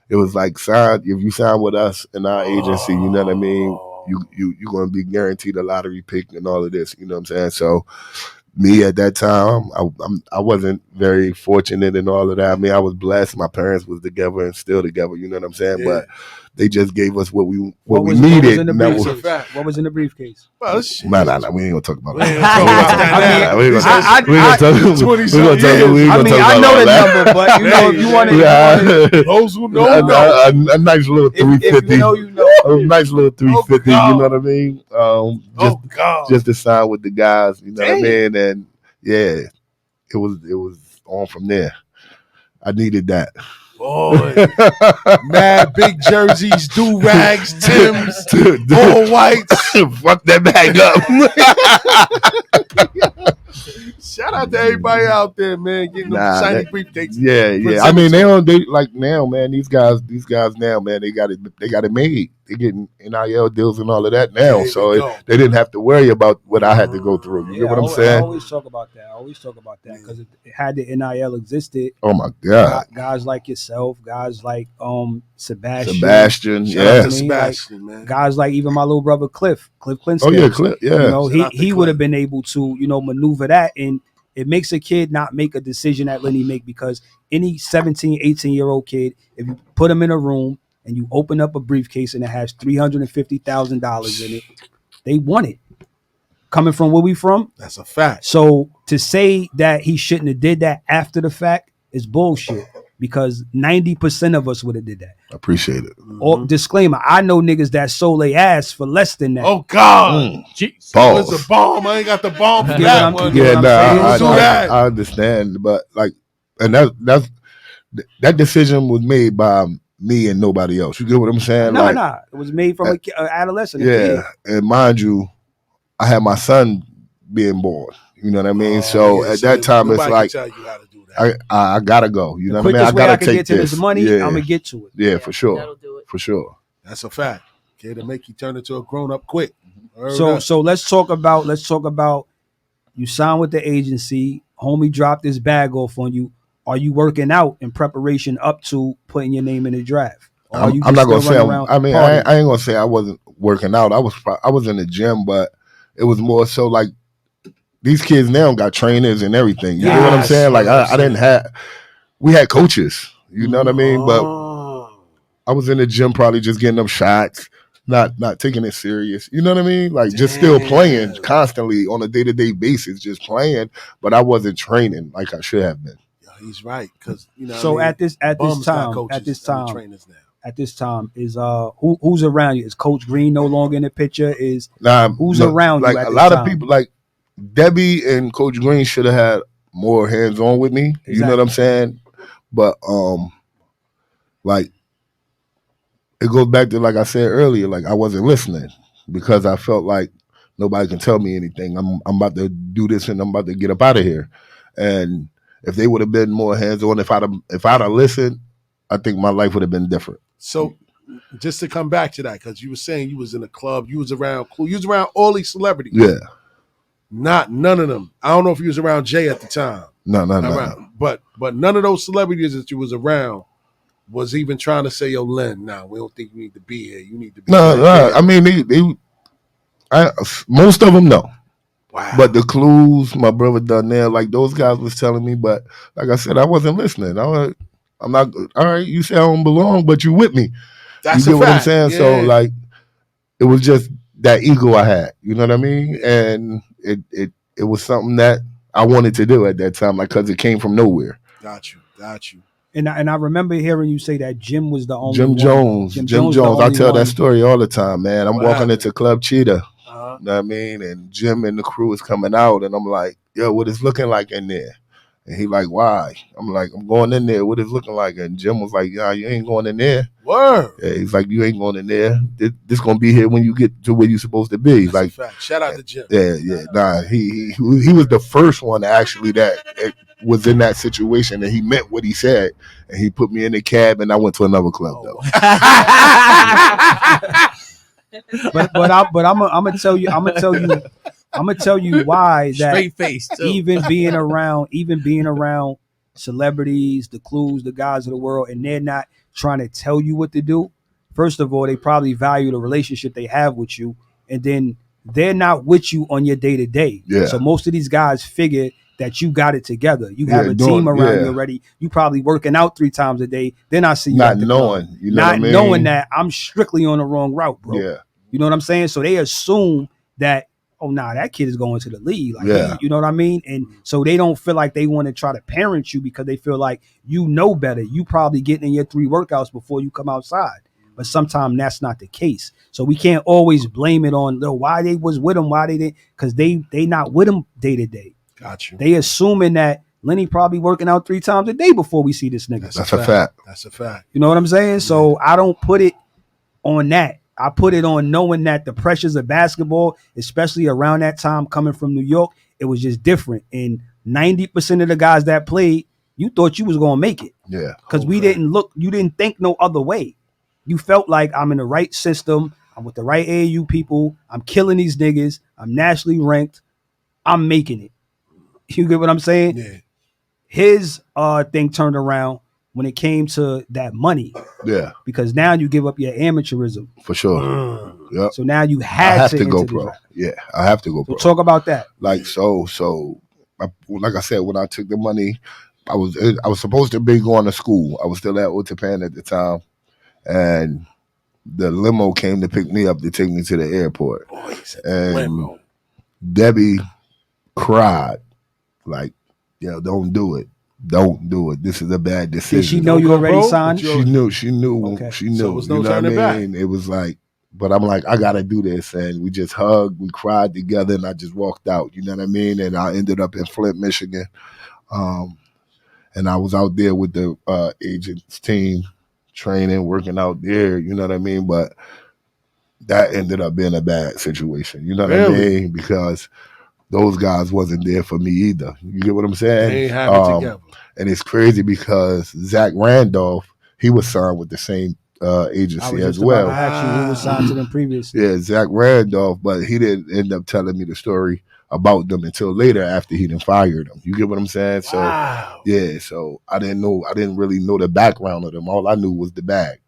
[SPEAKER 6] it was like, if you sign with us in our agency, you know what I mean? You're going to be guaranteed a lottery pick and all of this. You know what I'm saying? So me at that time, I wasn't very fortunate in all of that. I mean, I was blessed. My parents was together and still together. You know what I'm saying? But they just gave us what we needed.
[SPEAKER 7] What was in the briefcase?
[SPEAKER 6] Well, nah, we ain't gonna talk about
[SPEAKER 1] We ain't
[SPEAKER 6] it.
[SPEAKER 1] gonna talk about that.
[SPEAKER 6] We ain't gonna talk
[SPEAKER 7] know the number, but if you want to,
[SPEAKER 1] Those who know,
[SPEAKER 6] a nice little 350.
[SPEAKER 7] You know.
[SPEAKER 6] A nice little 350. You know what I mean? Just to sign with the guys. You know what I mean? And yeah, it was on from there. I needed that.
[SPEAKER 4] Boy, mad big jerseys, do rags, Timbs, all whites.
[SPEAKER 6] Fuck that bag up.
[SPEAKER 4] Shout out to everybody out there, man, getting them shiny briefcases.
[SPEAKER 6] Yeah. I mean, now, man. These guys now, man, they got it made. They getting NIL deals and all of that now, so they didn't have to worry about what I had to go through. You get what I'm saying?
[SPEAKER 7] I always talk about that because it had the NIL existed.
[SPEAKER 6] Oh my God!
[SPEAKER 7] Guys like yourself, guys like Sebastian,
[SPEAKER 4] Sebastian, man.
[SPEAKER 7] Guys like even my little brother Cliff Clinton.
[SPEAKER 6] Oh yeah, Cliff. Yeah,
[SPEAKER 7] you know, he would have been able to maneuver that, and it makes a kid not make a decision that Lenny make, because any 17, 18-year-old kid, if you put him in a room and you open up a briefcase and it has $350,000 in it, they want it. Coming from where we from,
[SPEAKER 4] that's a fact.
[SPEAKER 7] So to say that he shouldn't have did that after the fact is bullshit, because 90% of us would have did that.
[SPEAKER 6] I appreciate it.
[SPEAKER 7] Or disclaimer, I know niggas that sold their ass for less than that.
[SPEAKER 4] Oh God, it's a bomb. I ain't got the bomb for that one.
[SPEAKER 6] Yeah, I understand, but like, and that decision was made by me and nobody else. You get what I'm saying?
[SPEAKER 7] Nah. It was made from an adolescent.
[SPEAKER 6] Yeah, and mind you, I had my son being born. You know what I mean? At that time, it's like,
[SPEAKER 4] tell you how to do that.
[SPEAKER 6] I gotta go. You know what I mean?
[SPEAKER 7] I gotta take this money. I'm gonna get to it.
[SPEAKER 6] Yeah, for sure. That'll do it. For sure.
[SPEAKER 4] That's a fact. Okay, to make you turn into a grown up quick.
[SPEAKER 7] So let's talk about you signed with the agency. Homie dropped his bag off on you. Are you working out in preparation up to putting your name in the draft?
[SPEAKER 6] I'm not gonna say. I ain't gonna say I wasn't working out. I was in the gym, but it was more so like these kids now got trainers and everything. You know what I'm saying? Like I didn't have. We had coaches. You know what I mean? But I was in the gym, probably just getting them shots, not taking it serious. You know what I mean? Like just still playing constantly on a day-to-day basis, just playing. But I wasn't training like I should have been.
[SPEAKER 4] He's right, because
[SPEAKER 7] So at this time, is who's around you? Is Coach Green no longer in the picture? Who's around
[SPEAKER 6] like
[SPEAKER 7] you? At
[SPEAKER 6] a
[SPEAKER 7] this
[SPEAKER 6] lot
[SPEAKER 7] time?
[SPEAKER 6] of people, like Debbie and Coach Green should have had more hands on with me. Exactly. You know what I'm saying? But like it goes back to, like I said earlier, like I wasn't listening because I felt like nobody can tell me anything. I'm about to do this and I'm about to get up out of here. And if they would have been more hands on, if I'd have listened, I think my life would have been different.
[SPEAKER 4] So, just to come back to that, because you were saying you was in a club, you was around all these celebrities.
[SPEAKER 6] Yeah,
[SPEAKER 4] none of them. I don't know if you was around Jay at the time.
[SPEAKER 6] No.
[SPEAKER 4] But none of those celebrities that you was around was even trying to say, "Yo, Len, we don't think you need to be here. You need to be."
[SPEAKER 6] No. I mean, most of them no.
[SPEAKER 4] Wow.
[SPEAKER 6] But the clues my brother done there, like those guys was telling me, but like I said, I wasn't listening. I'm not all right. You say I don't belong, but you with me.
[SPEAKER 4] That's
[SPEAKER 6] you get
[SPEAKER 4] a
[SPEAKER 6] what
[SPEAKER 4] fact.
[SPEAKER 6] I'm saying?
[SPEAKER 4] Yeah.
[SPEAKER 6] So like, it was just that ego I had. You know what I mean? And it was something that I wanted to do at that time, like because it came from nowhere.
[SPEAKER 4] Got you.
[SPEAKER 7] And I remember hearing you say that Jim was the only
[SPEAKER 6] Jim
[SPEAKER 7] one.
[SPEAKER 6] Jones. I tell that story all the time, man. I'm walking into Club Cheetah. You know what I mean? And Jim and the crew is coming out, and I'm like, yo, what is looking like in there? And he like, why? I'm like, I'm going in there. What is looking like? And Jim was like, yeah, you ain't going in there.
[SPEAKER 4] Word.
[SPEAKER 6] Yeah, he's like, you ain't going in there. This gonna be here when you get to where you're supposed to be.
[SPEAKER 4] That's like, a fact. Shout out to Jim.
[SPEAKER 6] Yeah. Nah, he was the first one actually that was in that situation and he meant what he said, and he put me in the cab and I went to another club though.
[SPEAKER 7] but I'm gonna tell you why that
[SPEAKER 8] Straight face too.
[SPEAKER 7] even being around celebrities, the Clues, the guys of the world, and they're not trying to tell you what to do. First of all, they probably value the relationship they have with you, and then they're not with you on your day to day. So most of these guys figure that you got it together. You have a team around you already. You probably working out 3 times a day. Then I see you
[SPEAKER 6] not
[SPEAKER 7] at the
[SPEAKER 6] knowing,
[SPEAKER 7] club.
[SPEAKER 6] you know
[SPEAKER 7] not
[SPEAKER 6] what I mean?
[SPEAKER 7] knowing that I'm strictly on the wrong route, bro.
[SPEAKER 6] Yeah.
[SPEAKER 7] You know what I'm saying? So they assume that, oh, nah, that kid is going to the league. Like, you know what I mean? And so they don't feel like they want to try to parent you because they feel like you know better. You probably getting in your 3 workouts before you come outside. But sometimes that's not the case. So we can't always blame it on why they was with him, why they didn't, because they not with him day to day.
[SPEAKER 4] Got you.
[SPEAKER 7] They assuming that Lenny probably working out 3 times a day before we see this nigga.
[SPEAKER 6] That's a fact.
[SPEAKER 4] That's a fact.
[SPEAKER 7] You know what I'm saying? So I don't put it on that. I put it on knowing that the pressures of basketball, especially around that time coming from New York, it was just different. And 90% of the guys that played, you thought you was going to make it.
[SPEAKER 6] Yeah.
[SPEAKER 7] Because you didn't think no other way. You felt like I'm in the right system. I'm with the right AAU people. I'm killing these niggas. I'm nationally ranked. I'm making it. You get what I'm saying?
[SPEAKER 4] Yeah.
[SPEAKER 7] His thing turned around when it came to that money.
[SPEAKER 6] Yeah.
[SPEAKER 7] Because now you give up your amateurism.
[SPEAKER 6] For sure. Yep.
[SPEAKER 7] So now you
[SPEAKER 6] I
[SPEAKER 7] have
[SPEAKER 6] have to go pro. Yeah, I have to go pro.
[SPEAKER 7] So talk about that.
[SPEAKER 6] Like like I said, when I took the money, I was supposed to be going to school. I was still at Otapan at the time, and the limo came to pick me up to take me to the airport. And Debbie cried, like, "Yo, don't do it. Don't do it. This is a bad decision."
[SPEAKER 7] Did she know you already signed?
[SPEAKER 6] She knew. She knew.
[SPEAKER 7] Okay.
[SPEAKER 6] She knew.
[SPEAKER 4] So it was no
[SPEAKER 6] you know what I
[SPEAKER 4] turning
[SPEAKER 6] mean?
[SPEAKER 4] back.
[SPEAKER 6] It was like, but I'm like, I gotta do this, and we just hugged, we cried together, and I just walked out. You know what I mean? And I ended up in Flint, Michigan, and I was out there with the agents team, training, working out there. You know what I mean? But that ended up being a bad situation. You know what I mean? Because those guys wasn't there for me either. You get what I'm saying?
[SPEAKER 4] They ain't have it together.
[SPEAKER 6] And it's crazy because Zach Randolph, he was signed with the same agency as well.
[SPEAKER 7] Actually, he was signed to them previously.
[SPEAKER 6] Yeah, Zach Randolph, but he didn't end up telling me the story about them until later after he done fired them. You get what I'm saying? So yeah, so I didn't really know the background of them. All I knew was the bag.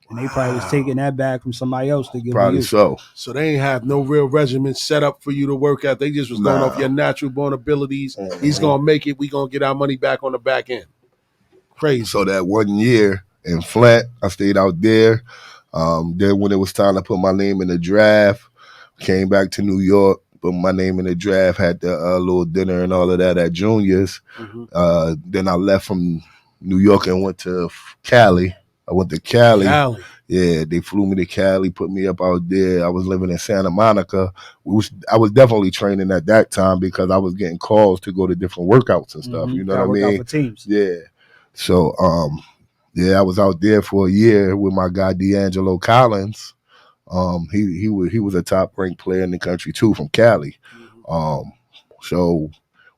[SPEAKER 7] And they probably was taking that bag from somebody else to give
[SPEAKER 6] Probably
[SPEAKER 7] you.
[SPEAKER 6] so.
[SPEAKER 4] So they ain't have no real regimen set up for you to work out. They just was going off your natural born abilities. He's gonna make it. We gonna get our money back on the back end. Crazy.
[SPEAKER 6] So that 1 year in Flint, I stayed out there. Then when it was time to put my name in the draft, came back to New York, put my name in the draft, had the little dinner and all of that at Junior's. Then I left from New York and went to Cali. I went to Cali. Yeah, they flew me to Cali, put me up out there. I was living in Santa Monica. I was definitely training at that time because I was getting calls to go to different workouts and stuff. You know what I mean?
[SPEAKER 7] Work out for teams.
[SPEAKER 6] Yeah. So, I was out there for a year with my guy D'Angelo Collins. He was a top ranked player in the country too from Cali. So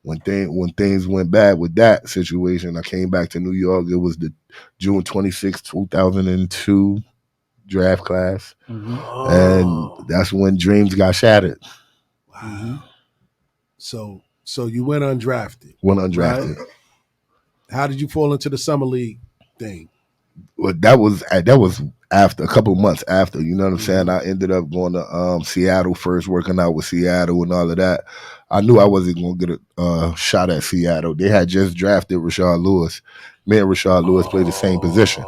[SPEAKER 6] when things went bad with that situation, I came back to New York. It was the June 26, 2002 draft class, and that's when dreams got shattered.
[SPEAKER 4] Wow. So you went undrafted.
[SPEAKER 6] Right?
[SPEAKER 4] How did you fall into the summer league thing?
[SPEAKER 6] Well, that was after a couple of months after. You know what I'm saying? I ended up going to Seattle first, working out with Seattle and all of that. I knew I wasn't going to get a shot at Seattle. They had just drafted Rashard Lewis. Me and Rashard Lewis played the same position.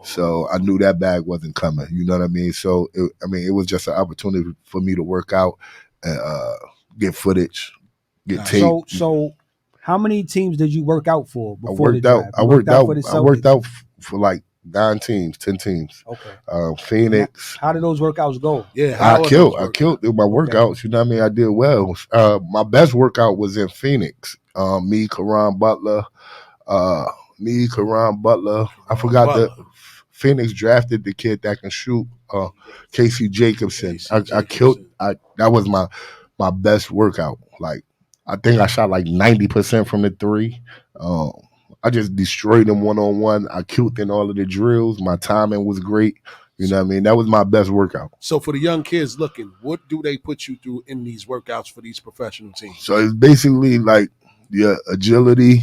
[SPEAKER 6] So I knew that bag wasn't coming. You know what I mean? So, it was just an opportunity for me to work out and get footage, get tape.
[SPEAKER 7] So how many teams did you work out for before the draft?
[SPEAKER 6] I worked out for like 9 teams, 10 teams.
[SPEAKER 7] Okay.
[SPEAKER 6] Phoenix.
[SPEAKER 7] How did those workouts go?
[SPEAKER 6] Yeah, I killed my workouts. You know what I mean? I did well. My best workout was in Phoenix. Me, Karan Butler. I forgot that Phoenix drafted the kid that can shoot, Casey Jacobson. I killed. That was my best workout. Like I think I shot like 90% from the three. I just destroyed them one-on-one. I killed in all of the drills. My timing was great. You know what I mean? That was my best workout.
[SPEAKER 4] So for the young kids looking, what do they put you through in these workouts for these professional teams?
[SPEAKER 6] So it's basically like your agility,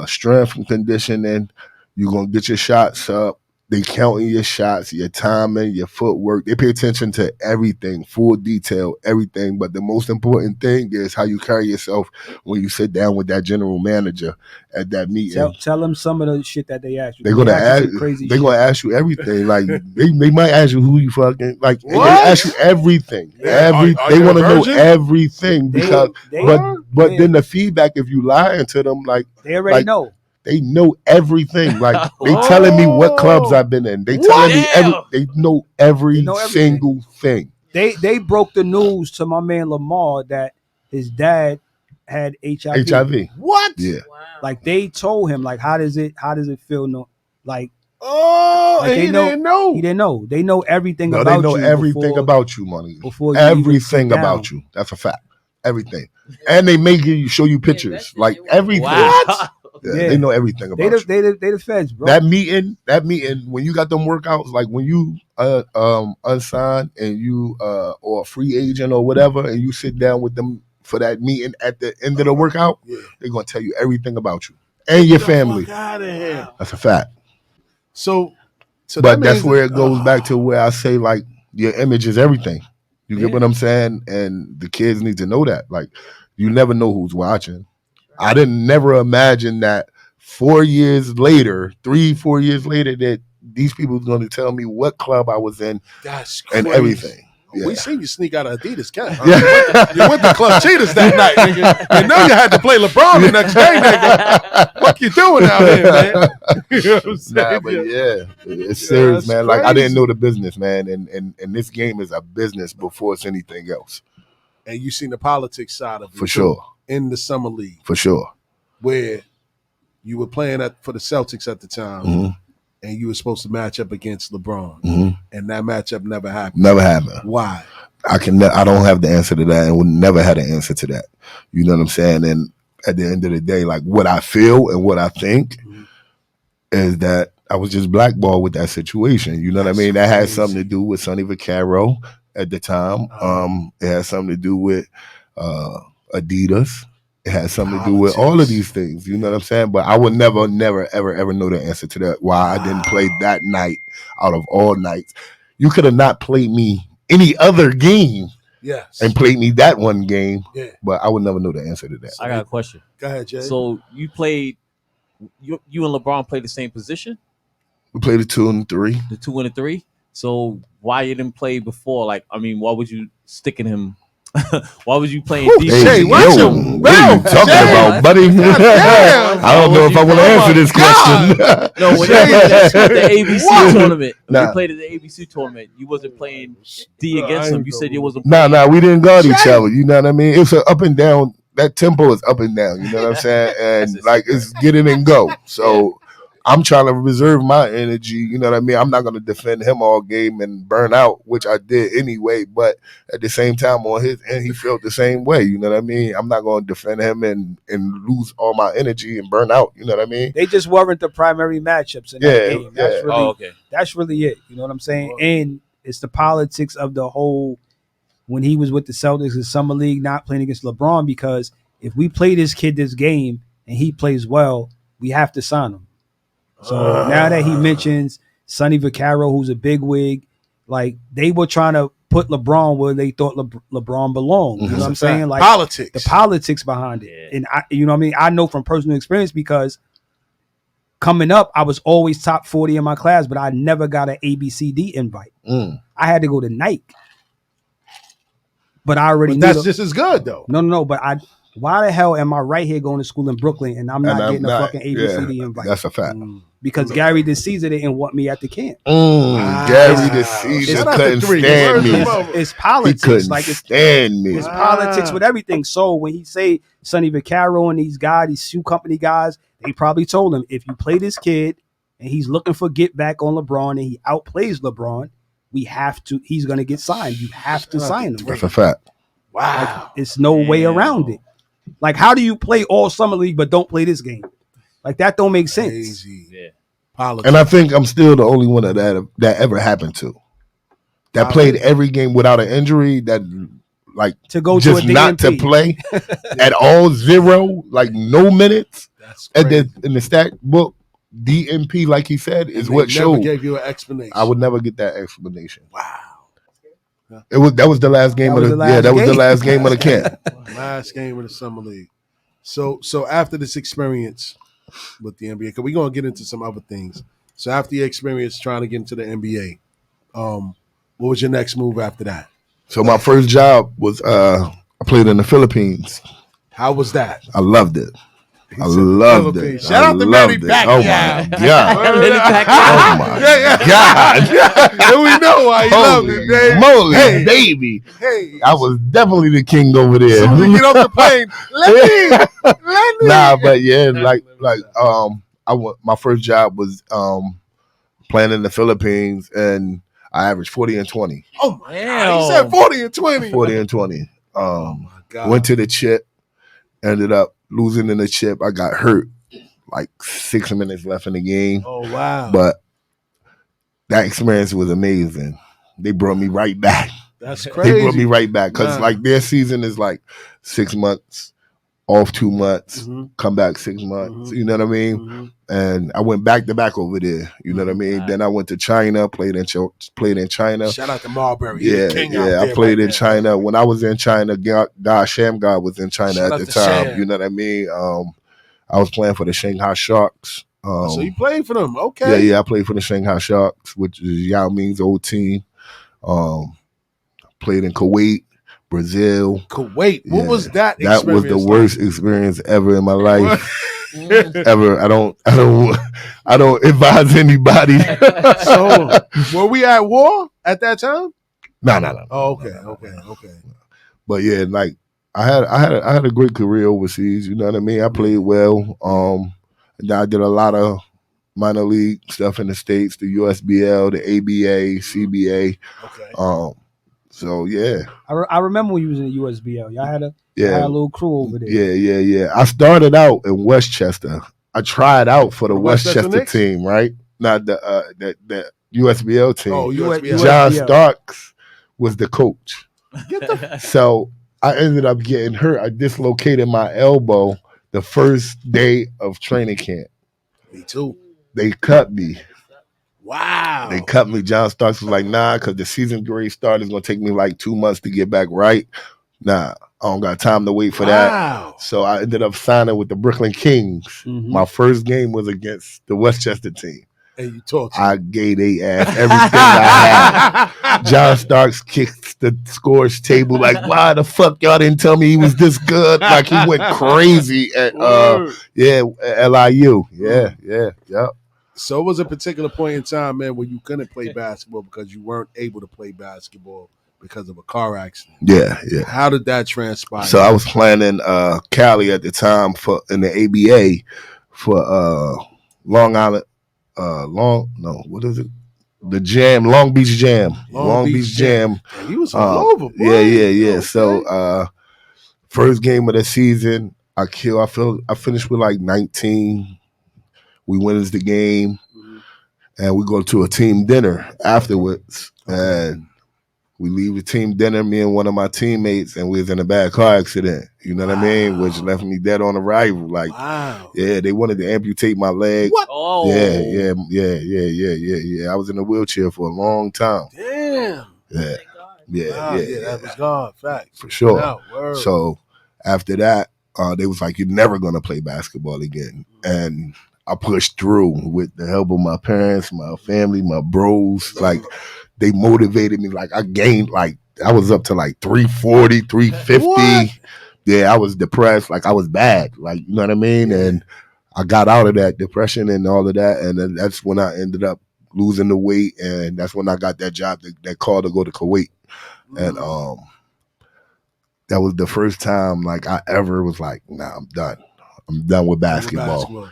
[SPEAKER 6] strength and conditioning. You're going to get your shots up. They counting your shots, your timing, your footwork. They pay attention to everything, full detail, everything. But the most important thing is how you carry yourself when you sit down with that general manager at that meeting.
[SPEAKER 7] Tell them some of the shit that they ask you.
[SPEAKER 6] They're gonna ask. They're gonna ask you everything. Like they might ask you who you fucking like. They ask you everything. They want to know everything because. But then the feedback, if you lying to them, like
[SPEAKER 7] they already know.
[SPEAKER 6] They know everything. Like they telling me what clubs I've been in. They telling me they know every single thing.
[SPEAKER 7] They broke the news to my man Lamar that his dad had HIV.
[SPEAKER 6] What? Yeah.
[SPEAKER 8] Wow.
[SPEAKER 7] Like they told him, like, how does it feel? No, like,
[SPEAKER 4] like he didn't know.
[SPEAKER 7] He didn't know. They know everything
[SPEAKER 6] about you. They know everything about you, money.
[SPEAKER 7] Before
[SPEAKER 6] everything about you. That's a fact. Everything. And they make you show you pictures. Like everything.
[SPEAKER 8] Wow.
[SPEAKER 6] Yeah, they know everything about you.
[SPEAKER 7] They the feds, bro.
[SPEAKER 6] That meeting, when you got them workouts, like when you unsigned and you or a free agent or whatever, and you sit down with them for that meeting at the end of the workout, they're gonna tell you everything about you and your family. That's a fact.
[SPEAKER 4] So
[SPEAKER 6] but that's where it goes back to where I say like your image is everything. You get what I'm saying? And the kids need to know that. Like you never know who's watching. I didn't never imagine that 4 years later, 3-4 years later, that these people was going to tell me what club I was in.
[SPEAKER 4] That's
[SPEAKER 6] and
[SPEAKER 4] crazy.
[SPEAKER 6] Everything. Yeah.
[SPEAKER 4] We seen you sneak out of Adidas camp. You went to Club Cheetahs that night, nigga. You know you had to play LeBron the next day, nigga. What you doing out here, man? You know what I'm saying?
[SPEAKER 6] Nah, but it's serious, man. Like I didn't know the business, man, and this game is a business before it's anything else.
[SPEAKER 4] And you seen the politics side of it
[SPEAKER 6] for sure
[SPEAKER 4] in the summer league
[SPEAKER 6] for sure,
[SPEAKER 4] where you were playing for the Celtics at the time, and you were supposed to match up against LeBron, and that matchup never happened.
[SPEAKER 6] Never happened.
[SPEAKER 4] Why?
[SPEAKER 6] I don't have the answer to that, and would never had an answer to that. You know what I'm saying? And at the end of the day, like what I feel and what I think is that I was just blackballed with that situation. You know what I mean? That had something to do with Sonny Vaccaro at the time. It had something to do with Adidas. It had something to do with all of these things. You know what I'm saying? But I would never, ever know the answer to that. Why I didn't play that night out of all nights. You could have not played me any other game.
[SPEAKER 4] Yes.
[SPEAKER 6] And played me that one game.
[SPEAKER 4] Yeah.
[SPEAKER 6] But I would never know the answer to that.
[SPEAKER 8] I got a question.
[SPEAKER 4] Go ahead, Jay.
[SPEAKER 8] So you played, you and LeBron played the same position?
[SPEAKER 6] We played the 2 and 3.
[SPEAKER 8] The 2 and the 3? So why you didn't play before? Like, I mean, why was you sticking him? Why was you playing defense?
[SPEAKER 4] Jay, what are you
[SPEAKER 6] talking about, buddy? I don't know if I want to answer this question.
[SPEAKER 8] No, when you played at the ABC tournament, when you played at the ABC tournament, you wasn't playing D against him. You said you wasn't playing.
[SPEAKER 6] Nah, we didn't guard each other. You know what I mean? It's an up and down. That tempo is up and down. You know what I'm saying? And like it's get in and go. So I'm trying to reserve my energy. You know what I mean? I'm not going to defend him all game and burn out, which I did anyway. But at the same time, on his end, he felt the same way. You know what I mean? I'm not going to defend him and lose all my energy and burn out. You know what I mean?
[SPEAKER 7] They just weren't the primary matchups in that game. That's really it. You know what I'm saying? And it's the politics of the whole when he was with the Celtics in Summer League, not playing against LeBron, because if we play this kid this game and he plays well, we have to sign him. So now that he mentions Sonny Vaccaro, who's a bigwig, like they were trying to put LeBron where they thought LeBron belonged. You know what I'm saying? Like
[SPEAKER 4] politics, the
[SPEAKER 7] politics behind it. And you know what I mean? I know from personal experience because coming up, I was always top 40 in my class, but I never got an ABCD invite. I had to go to Nike. But I already knew
[SPEAKER 4] that's just as good though.
[SPEAKER 7] No. But why the hell am I right here going to school in Brooklyn and I'm not getting a fucking ABCD invite?
[SPEAKER 6] That's a fact.
[SPEAKER 7] Because Gary DeCesar didn't want me at the camp.
[SPEAKER 6] Gary DeCesar couldn't stand me.
[SPEAKER 7] It's politics.
[SPEAKER 6] He couldn't stand me.
[SPEAKER 7] It's politics with everything. So when he say Sonny Vaccaro and these guys, these shoe company guys, they probably told him, if you play this kid and he's looking for get back on LeBron and he outplays LeBron, he's going to get signed. You have to sign him.
[SPEAKER 6] That's a fact.
[SPEAKER 4] Wow.
[SPEAKER 7] Like, it's no way around it. Like, how do you play all summer league but don't play this game? Like, that don't make sense.
[SPEAKER 4] Crazy.
[SPEAKER 8] Yeah.
[SPEAKER 4] Politics.
[SPEAKER 6] And I think I'm still the only one that ever happened to. That played every game without an injury. That like
[SPEAKER 7] to go
[SPEAKER 6] just
[SPEAKER 7] to a
[SPEAKER 6] not to play at all, 0, like no minutes.
[SPEAKER 4] That's
[SPEAKER 6] and
[SPEAKER 4] crazy.
[SPEAKER 6] then in the stat book, DMP, like he said, is what showed.
[SPEAKER 4] Gave you an explanation.
[SPEAKER 6] I would never get that explanation.
[SPEAKER 4] Wow.
[SPEAKER 6] That was the last game of the last game of the camp.
[SPEAKER 4] Last game of the summer league. So after this experience with the NBA, because we're gonna get into some other things. So after your experience trying to get into the NBA, what was your next move after that?
[SPEAKER 6] So my first job was I played in the Philippines.
[SPEAKER 4] How was that?
[SPEAKER 6] I loved it. I loved it.
[SPEAKER 4] Shout out to Manny Pacquiao.
[SPEAKER 6] Oh my God. Oh my God.
[SPEAKER 4] And we know why he loved it, baby.
[SPEAKER 6] Moly, baby.
[SPEAKER 4] Hey.
[SPEAKER 6] I was definitely the king over there.
[SPEAKER 4] So we get off the plane. Lenny.
[SPEAKER 6] Nah, but yeah, my first job was playing in the Philippines, and I averaged 40 and 20.
[SPEAKER 4] Oh my God. He said 40 and 20.
[SPEAKER 6] 40 and 20.
[SPEAKER 4] Oh my God.
[SPEAKER 6] Went to the chip, ended up losing in the chip. I got hurt like 6 minutes left in the game.
[SPEAKER 4] Oh wow.
[SPEAKER 6] But that experience was amazing. They brought me right back.
[SPEAKER 4] That's crazy.
[SPEAKER 6] They brought me right back because like their season is like 6 months, off 2 months, come back 6 months. You know what I mean? And I went back to back over there. You know what I mean? Then I went to China, played in China.
[SPEAKER 4] Shout out to Marbury.
[SPEAKER 6] Yeah. I played in China. When I was in China, Sham God was in China at the time.
[SPEAKER 4] Sham.
[SPEAKER 6] You know what I mean? I was playing for the Shanghai Sharks.
[SPEAKER 4] So you played for them? Okay.
[SPEAKER 6] Yeah. I played for the Shanghai Sharks, which is Yao Ming's old team. Played in Kuwait, Brazil.
[SPEAKER 4] Kuwait. What was that
[SPEAKER 6] experience? That was the worst experience ever in my life. Ever. I don't advise anybody.
[SPEAKER 4] So were we at war at that time?
[SPEAKER 6] No.
[SPEAKER 4] Oh, okay.
[SPEAKER 6] But yeah, like I had a great career overseas. You know what I mean? I played well. And I did a lot of minor league stuff in the States, the USBL, the ABA, CBA.
[SPEAKER 4] Okay.
[SPEAKER 6] So yeah.
[SPEAKER 7] I remember when you was in the USBL. Y'all had a little crew over there.
[SPEAKER 6] Yeah. I started out in Westchester. I tried out for the Westchester team, right? Not the USBL team.
[SPEAKER 4] Oh, USBL.
[SPEAKER 6] John Starks was the coach. So I ended up getting hurt. I dislocated my elbow the first day of training camp.
[SPEAKER 4] Me too.
[SPEAKER 6] They cut me.
[SPEAKER 4] Wow.
[SPEAKER 6] They cut me. John Starks was like, nah, because the season grade start is going to take me like 2 months to get back right. Nah, I don't got time to wait for that. So I ended up signing with the Brooklyn Kings. My first game was against the Westchester team.
[SPEAKER 4] And you taught
[SPEAKER 6] I gave they ass everything I had. John Starks kicked the scores table like, why the fuck y'all didn't tell me he was this good? Like he went crazy at LIU. Yeah.
[SPEAKER 4] So it was a particular point in time, man, where you couldn't play basketball because you weren't able to play basketball because of a car accident.
[SPEAKER 6] Yeah.
[SPEAKER 4] How did that transpire?
[SPEAKER 6] So I was playing in Cali at the time in the ABA for Long Island. What is it? The Jam, Long Beach Jam. Long Beach Jam.
[SPEAKER 4] Man, he was all over, boy.
[SPEAKER 6] Yeah. Okay. So first game of the season, I finished with like 19. We wins the game, and we go to a team dinner afterwards. And we leave the team dinner, me and one of my teammates, and we was in a bad car accident. You know what I mean? Which left me dead on arrival. Like, they wanted to amputate my leg.
[SPEAKER 4] What?
[SPEAKER 6] Oh. Yeah. I was in a wheelchair for a long time.
[SPEAKER 4] Damn.
[SPEAKER 6] Yeah.
[SPEAKER 4] That was God. Facts.
[SPEAKER 6] For sure. So after that, they was like, you're never going to play basketball again. And I pushed through with the help of my parents, my family, my bros. Like, they motivated me. Like, I gained, like, I was up to like 340, 350. What? Yeah, I was depressed. Like, I was bad. Like, you know what I mean? And I got out of that depression and all of that. And then that's when I ended up losing the weight. And that's when I got that job, that call to go to Kuwait. And that was the first time, like, I ever was like, nah, I'm done. I'm done with basketball.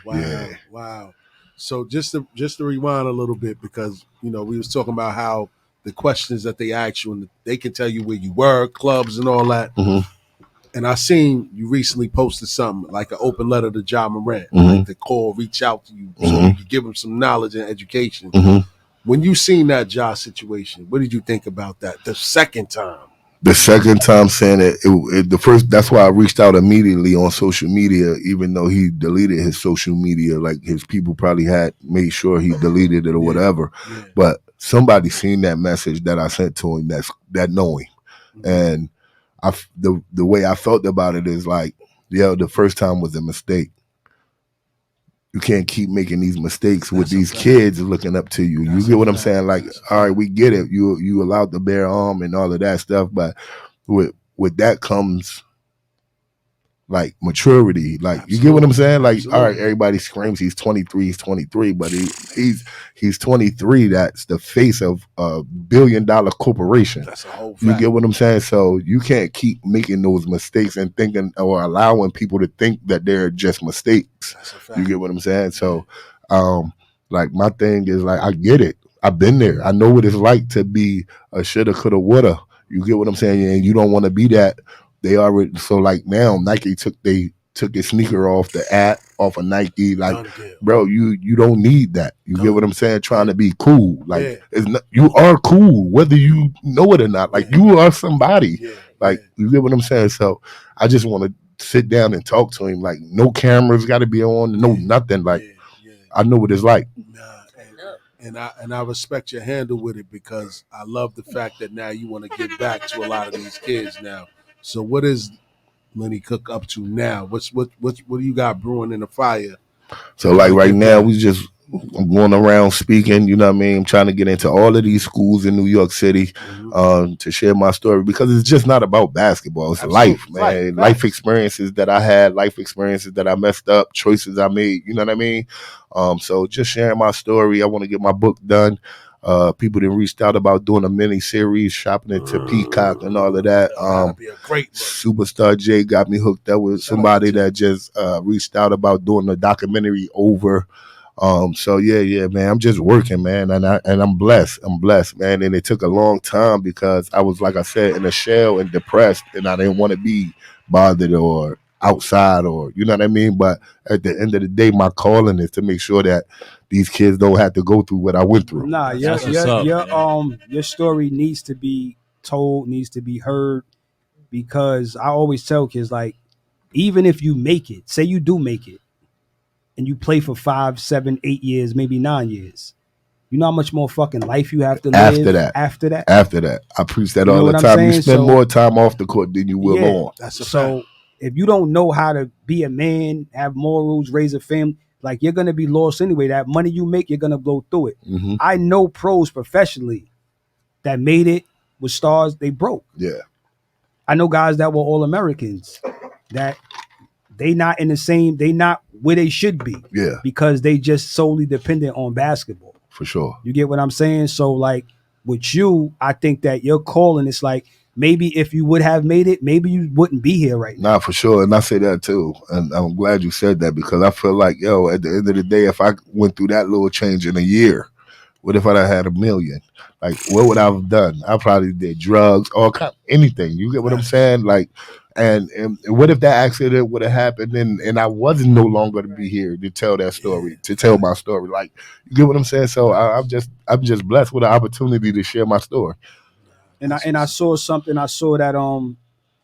[SPEAKER 4] Wow. So just to rewind a little bit, because, you know, we was talking about how the questions that they ask you, and they can tell you where you were, clubs and all that. And I seen you recently posted something like an open letter to John Morant,
[SPEAKER 6] Mhm.
[SPEAKER 4] like to call, reach out to you, so
[SPEAKER 6] Mhm.
[SPEAKER 4] you could give him some knowledge and education.
[SPEAKER 6] Mhm.
[SPEAKER 4] When you seen that Ja situation, what did you think about that the second time?
[SPEAKER 6] The second time saying it, the first, that's why I reached out immediately on social media, even though he deleted his social media, like his people probably had made sure he deleted it or whatever.
[SPEAKER 4] Yeah.
[SPEAKER 6] But somebody seen that message that I sent to him that know him. And the way I felt about it is like, yeah, the first time was a mistake. You can't keep making these mistakes with these kids looking up to you. You get what I'm saying? Like, all right, we get it. You allowed to bear arm and all of that stuff, but with that comes like maturity. Like, you get what I'm saying? Like, all right, everybody screams he's 23, but he's 23. That's the face of a $1 billion corporation.
[SPEAKER 4] That's a whole fact.
[SPEAKER 6] You get what I'm saying? So you can't keep making those mistakes and thinking or allowing people to think that they're just mistakes.
[SPEAKER 4] That's a fact.
[SPEAKER 6] You get what I'm saying? So, like, my thing is like, I get it. I've been there. I know what it's like to be a shoulda, coulda, woulda. You get what I'm saying? And you don't want to be that. They already, so like now Nike took his sneaker off the app, off of Nike. Like, bro, you don't need that. You get what I'm saying? Trying to be cool. Like, it's not, you are cool, whether you know it or not. Like, you are somebody. Like, you get what I'm saying? So I just want to sit down and talk to him. Like, no cameras got to be on, no nothing. Like, I know what it's like.
[SPEAKER 4] And I respect your handle with it, because I love the fact that now you want to get back to a lot of these kids now. So what is Lenny Cooke up to now? What do you got brewing in the fire?
[SPEAKER 6] So like right now, I'm going around speaking, you know what I mean? I'm trying to get into all of these schools in New York City to share my story, because it's just not about basketball. It's life, man. Life experiences that I had, life experiences that I messed up, choices I made, you know what I mean? So just sharing my story. I want to get my book done. People that reached out about doing a mini series, shopping it to Peacock and all of that.
[SPEAKER 4] Be a great
[SPEAKER 6] Superstar J got me hooked up with somebody that just reached out about doing a documentary over. So yeah, man, I'm just working, man, and I'm blessed. I'm blessed, man. And it took a long time because I was, like I said, in a shell and depressed, and I didn't want to be bothered or outside, or you know what I mean. But at the end of the day, my calling is to make sure that these kids don't have to go through what I went through.
[SPEAKER 7] Nah, your story needs to be told, needs to be heard, because I always tell kids, like, even if you make it, say you do make it, and you play for 5, 7, 8 years, maybe 9 years, you know how much more fucking life you have to live after that.
[SPEAKER 6] I preach that all the time. You spend more time off the court than you will on.
[SPEAKER 7] So if you don't know how to be a man, have morals, raise a family, like, you're gonna be lost anyway. That money you make, you're gonna blow through it.
[SPEAKER 6] Mm-hmm.
[SPEAKER 7] I know pros professionally that made it with stars, they broke.
[SPEAKER 6] Yeah.
[SPEAKER 7] I know guys that were All-Americans that they not where they should be.
[SPEAKER 6] Yeah.
[SPEAKER 7] Because they just solely dependent on basketball.
[SPEAKER 6] For sure.
[SPEAKER 7] You get what I'm saying? So, like, with you, I think that your calling is like, maybe if you would have made it, maybe you wouldn't be here right now.
[SPEAKER 6] Nah, for sure. And I say that too. And I'm glad you said that, because I feel like, at the end of the day, if I went through that little change in a year, what if I had $1 million? Like, what would I have done? I probably did drugs, all kind, anything. You get what I'm saying? Like, and what if that accident would have happened and I wasn't no longer to be here to tell that story, to tell my story? Like, you get what I'm saying? So I'm just blessed with the opportunity to share my story.
[SPEAKER 7] And I saw something. I saw that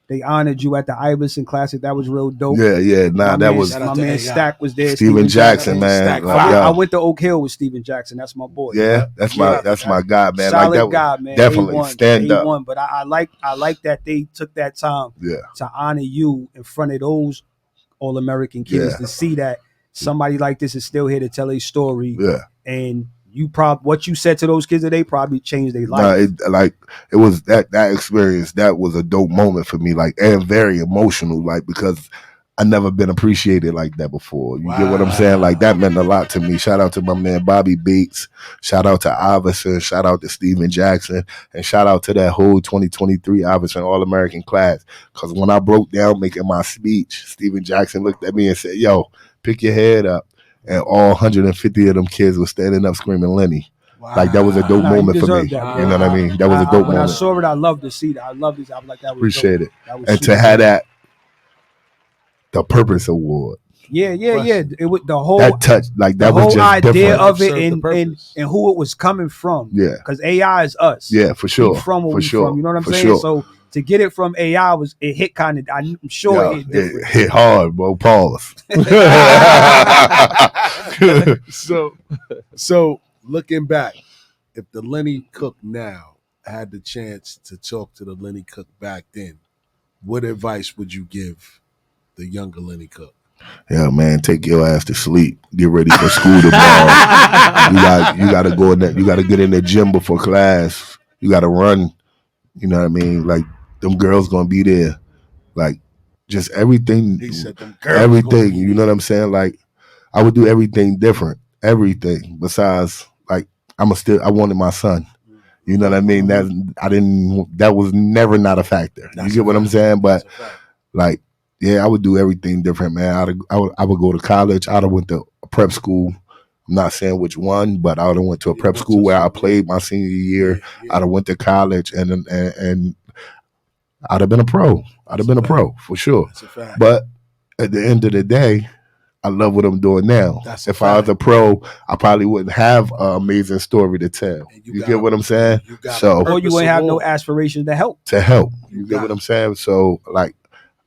[SPEAKER 7] they honored you at the Iverson Classic. That was real dope.
[SPEAKER 6] Yeah. Nah, that was
[SPEAKER 7] my man Stack was there.
[SPEAKER 6] Steven Jackson, man.
[SPEAKER 7] I went to Oak Hill with Steven Jackson. That's my boy.
[SPEAKER 6] Yeah, that's my guy, man.
[SPEAKER 7] Solid
[SPEAKER 6] like that
[SPEAKER 7] guy, man.
[SPEAKER 6] Definitely
[SPEAKER 7] A1,
[SPEAKER 6] stand
[SPEAKER 7] A1.
[SPEAKER 6] up.
[SPEAKER 7] But I like that they took that time to honor you in front of those All-American kids, to see that somebody like this is still here to tell a story.
[SPEAKER 6] Yeah.
[SPEAKER 7] And what you said to those kids today probably changed their life.
[SPEAKER 6] It was that experience. That was a dope moment for me, like, and very emotional, like, because I never been appreciated like that before. You get what I'm saying? Like, that meant a lot to me. Shout out to my man Bobby Bates. Shout out to Iverson. Shout out to Steven Jackson. And shout out to that whole 2023 Iverson All-American class. Because when I broke down making my speech, Steven Jackson looked at me and said, "Yo, pick your head up." And all 150 of them kids were standing up screaming Lenny. Like, that was a dope moment for me.
[SPEAKER 7] That,
[SPEAKER 6] you know what I mean? That was a dope moment.
[SPEAKER 7] When I saw it, I love to see that. I love this. I was like, that was
[SPEAKER 6] appreciate
[SPEAKER 7] dope.
[SPEAKER 6] it. And to have that The Purpose Award.
[SPEAKER 7] Yeah. It was the whole
[SPEAKER 6] That touch, like that
[SPEAKER 7] the
[SPEAKER 6] was
[SPEAKER 7] whole
[SPEAKER 6] just
[SPEAKER 7] idea
[SPEAKER 6] different.
[SPEAKER 7] of it
[SPEAKER 4] Served the
[SPEAKER 7] and
[SPEAKER 4] purpose.
[SPEAKER 7] who it was coming from.
[SPEAKER 6] Yeah.
[SPEAKER 7] Because AI is us.
[SPEAKER 6] Yeah, for sure.
[SPEAKER 7] We from where
[SPEAKER 6] For
[SPEAKER 7] we
[SPEAKER 6] sure.
[SPEAKER 7] from. You know what I'm
[SPEAKER 6] For
[SPEAKER 7] saying?
[SPEAKER 6] sure.
[SPEAKER 7] So to get it from AI it hit kind of. I'm sure
[SPEAKER 6] Yeah,
[SPEAKER 7] it hit different.
[SPEAKER 6] it hit hard, bro. Pause.
[SPEAKER 4] So looking back, if the Lenny Cooke now had the chance to talk to the Lenny Cooke back then, what advice would you give the younger Lenny Cooke?
[SPEAKER 6] Yeah, man, take your ass to sleep. Get ready for school tomorrow. you got to go in there. You got to get in the gym before class. You got to run. You know what I mean? Like them girls gonna be there. Like just everything.
[SPEAKER 4] He said them girls
[SPEAKER 6] everything.
[SPEAKER 4] gonna be
[SPEAKER 6] You know what I'm saying? Like I would do everything different. Everything besides like I wanted my son. You know what I mean? That was never not a factor.
[SPEAKER 4] That's
[SPEAKER 6] you get
[SPEAKER 4] a
[SPEAKER 6] what I'm
[SPEAKER 4] fact.
[SPEAKER 6] saying? But
[SPEAKER 4] That's a fact.
[SPEAKER 6] like, yeah, I would do everything different, man. I would go to college. I'd have went to a prep school. I'm not saying which one, but I would have went to a prep school where I played my senior year. I'd have went to college and I'd have been a pro. I'd have been a pro for sure.
[SPEAKER 4] That's a fact.
[SPEAKER 6] But at the end of the day, I love what I'm doing now.
[SPEAKER 4] That's a
[SPEAKER 6] If I was
[SPEAKER 4] fact.
[SPEAKER 6] a pro, I probably wouldn't have an amazing story to tell. You get what I'm saying? So
[SPEAKER 7] Or you ain't have no aspirations to help.
[SPEAKER 6] You get what I'm saying? So like,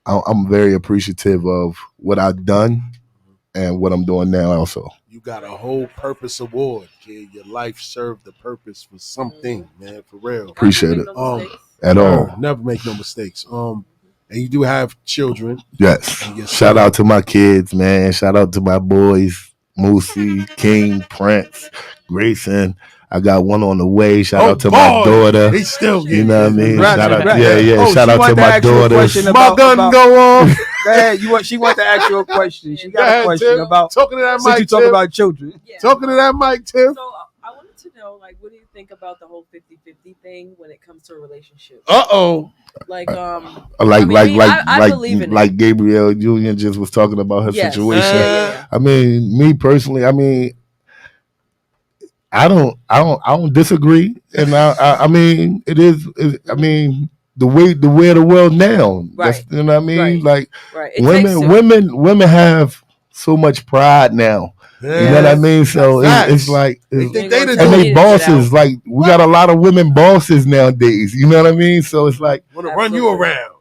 [SPEAKER 6] I'm very appreciative of what I've done and what I'm doing now also.
[SPEAKER 4] You got a whole purpose award, kid. Your life served the purpose for something, man, for real.
[SPEAKER 6] Appreciate it. At all.
[SPEAKER 4] Never make no mistakes. And you do have children.
[SPEAKER 6] Yes.
[SPEAKER 4] And your
[SPEAKER 6] Shout
[SPEAKER 4] son.
[SPEAKER 6] out to my kids, man. Shout out to my boys, Moosey, King, Prince, Grayson. I got one on the way. Shout out to my daughter.
[SPEAKER 4] He's still
[SPEAKER 6] You know what I mean?
[SPEAKER 7] Congrats,
[SPEAKER 6] Shout out,
[SPEAKER 7] congrats.
[SPEAKER 6] yeah.
[SPEAKER 7] Oh,
[SPEAKER 6] Shout
[SPEAKER 7] she
[SPEAKER 6] out
[SPEAKER 7] wanted
[SPEAKER 6] to
[SPEAKER 7] to
[SPEAKER 6] my
[SPEAKER 7] ask you a
[SPEAKER 6] daughters.
[SPEAKER 7] question
[SPEAKER 4] My
[SPEAKER 7] about-
[SPEAKER 4] gun
[SPEAKER 7] about-
[SPEAKER 4] go off.
[SPEAKER 7] Go ahead. She want to ask you a question. She got a question
[SPEAKER 4] Tim.
[SPEAKER 7] about
[SPEAKER 4] Talking to that
[SPEAKER 7] since
[SPEAKER 4] mic,
[SPEAKER 7] you talk
[SPEAKER 4] Tim.
[SPEAKER 7] about children.
[SPEAKER 9] Yeah.
[SPEAKER 4] Talking to that mic, Tim.
[SPEAKER 9] So I wanted to know, like, what do you think about the whole 50-50 thing when it comes to a relationship?
[SPEAKER 4] Uh-oh.
[SPEAKER 9] Like,
[SPEAKER 6] I
[SPEAKER 9] believe in
[SPEAKER 6] like
[SPEAKER 9] it.
[SPEAKER 6] Gabrielle Union just was talking about her
[SPEAKER 9] Yes.
[SPEAKER 6] situation.
[SPEAKER 9] Yeah.
[SPEAKER 6] I mean, me personally, I mean, I don't disagree, and I mean, I mean, the way of the world now.
[SPEAKER 9] Right.
[SPEAKER 6] You know what I mean?
[SPEAKER 9] Right.
[SPEAKER 6] Like
[SPEAKER 9] Right. It takes two.
[SPEAKER 6] women have so much pride now. You know what I mean? So it's like,
[SPEAKER 4] They think
[SPEAKER 9] They
[SPEAKER 4] they
[SPEAKER 9] gonna
[SPEAKER 6] and
[SPEAKER 9] tell
[SPEAKER 6] they
[SPEAKER 9] you
[SPEAKER 6] bosses.
[SPEAKER 9] to
[SPEAKER 6] Like we got a lot of women bosses nowadays. You know what I mean? So it's like,
[SPEAKER 4] want to run you around.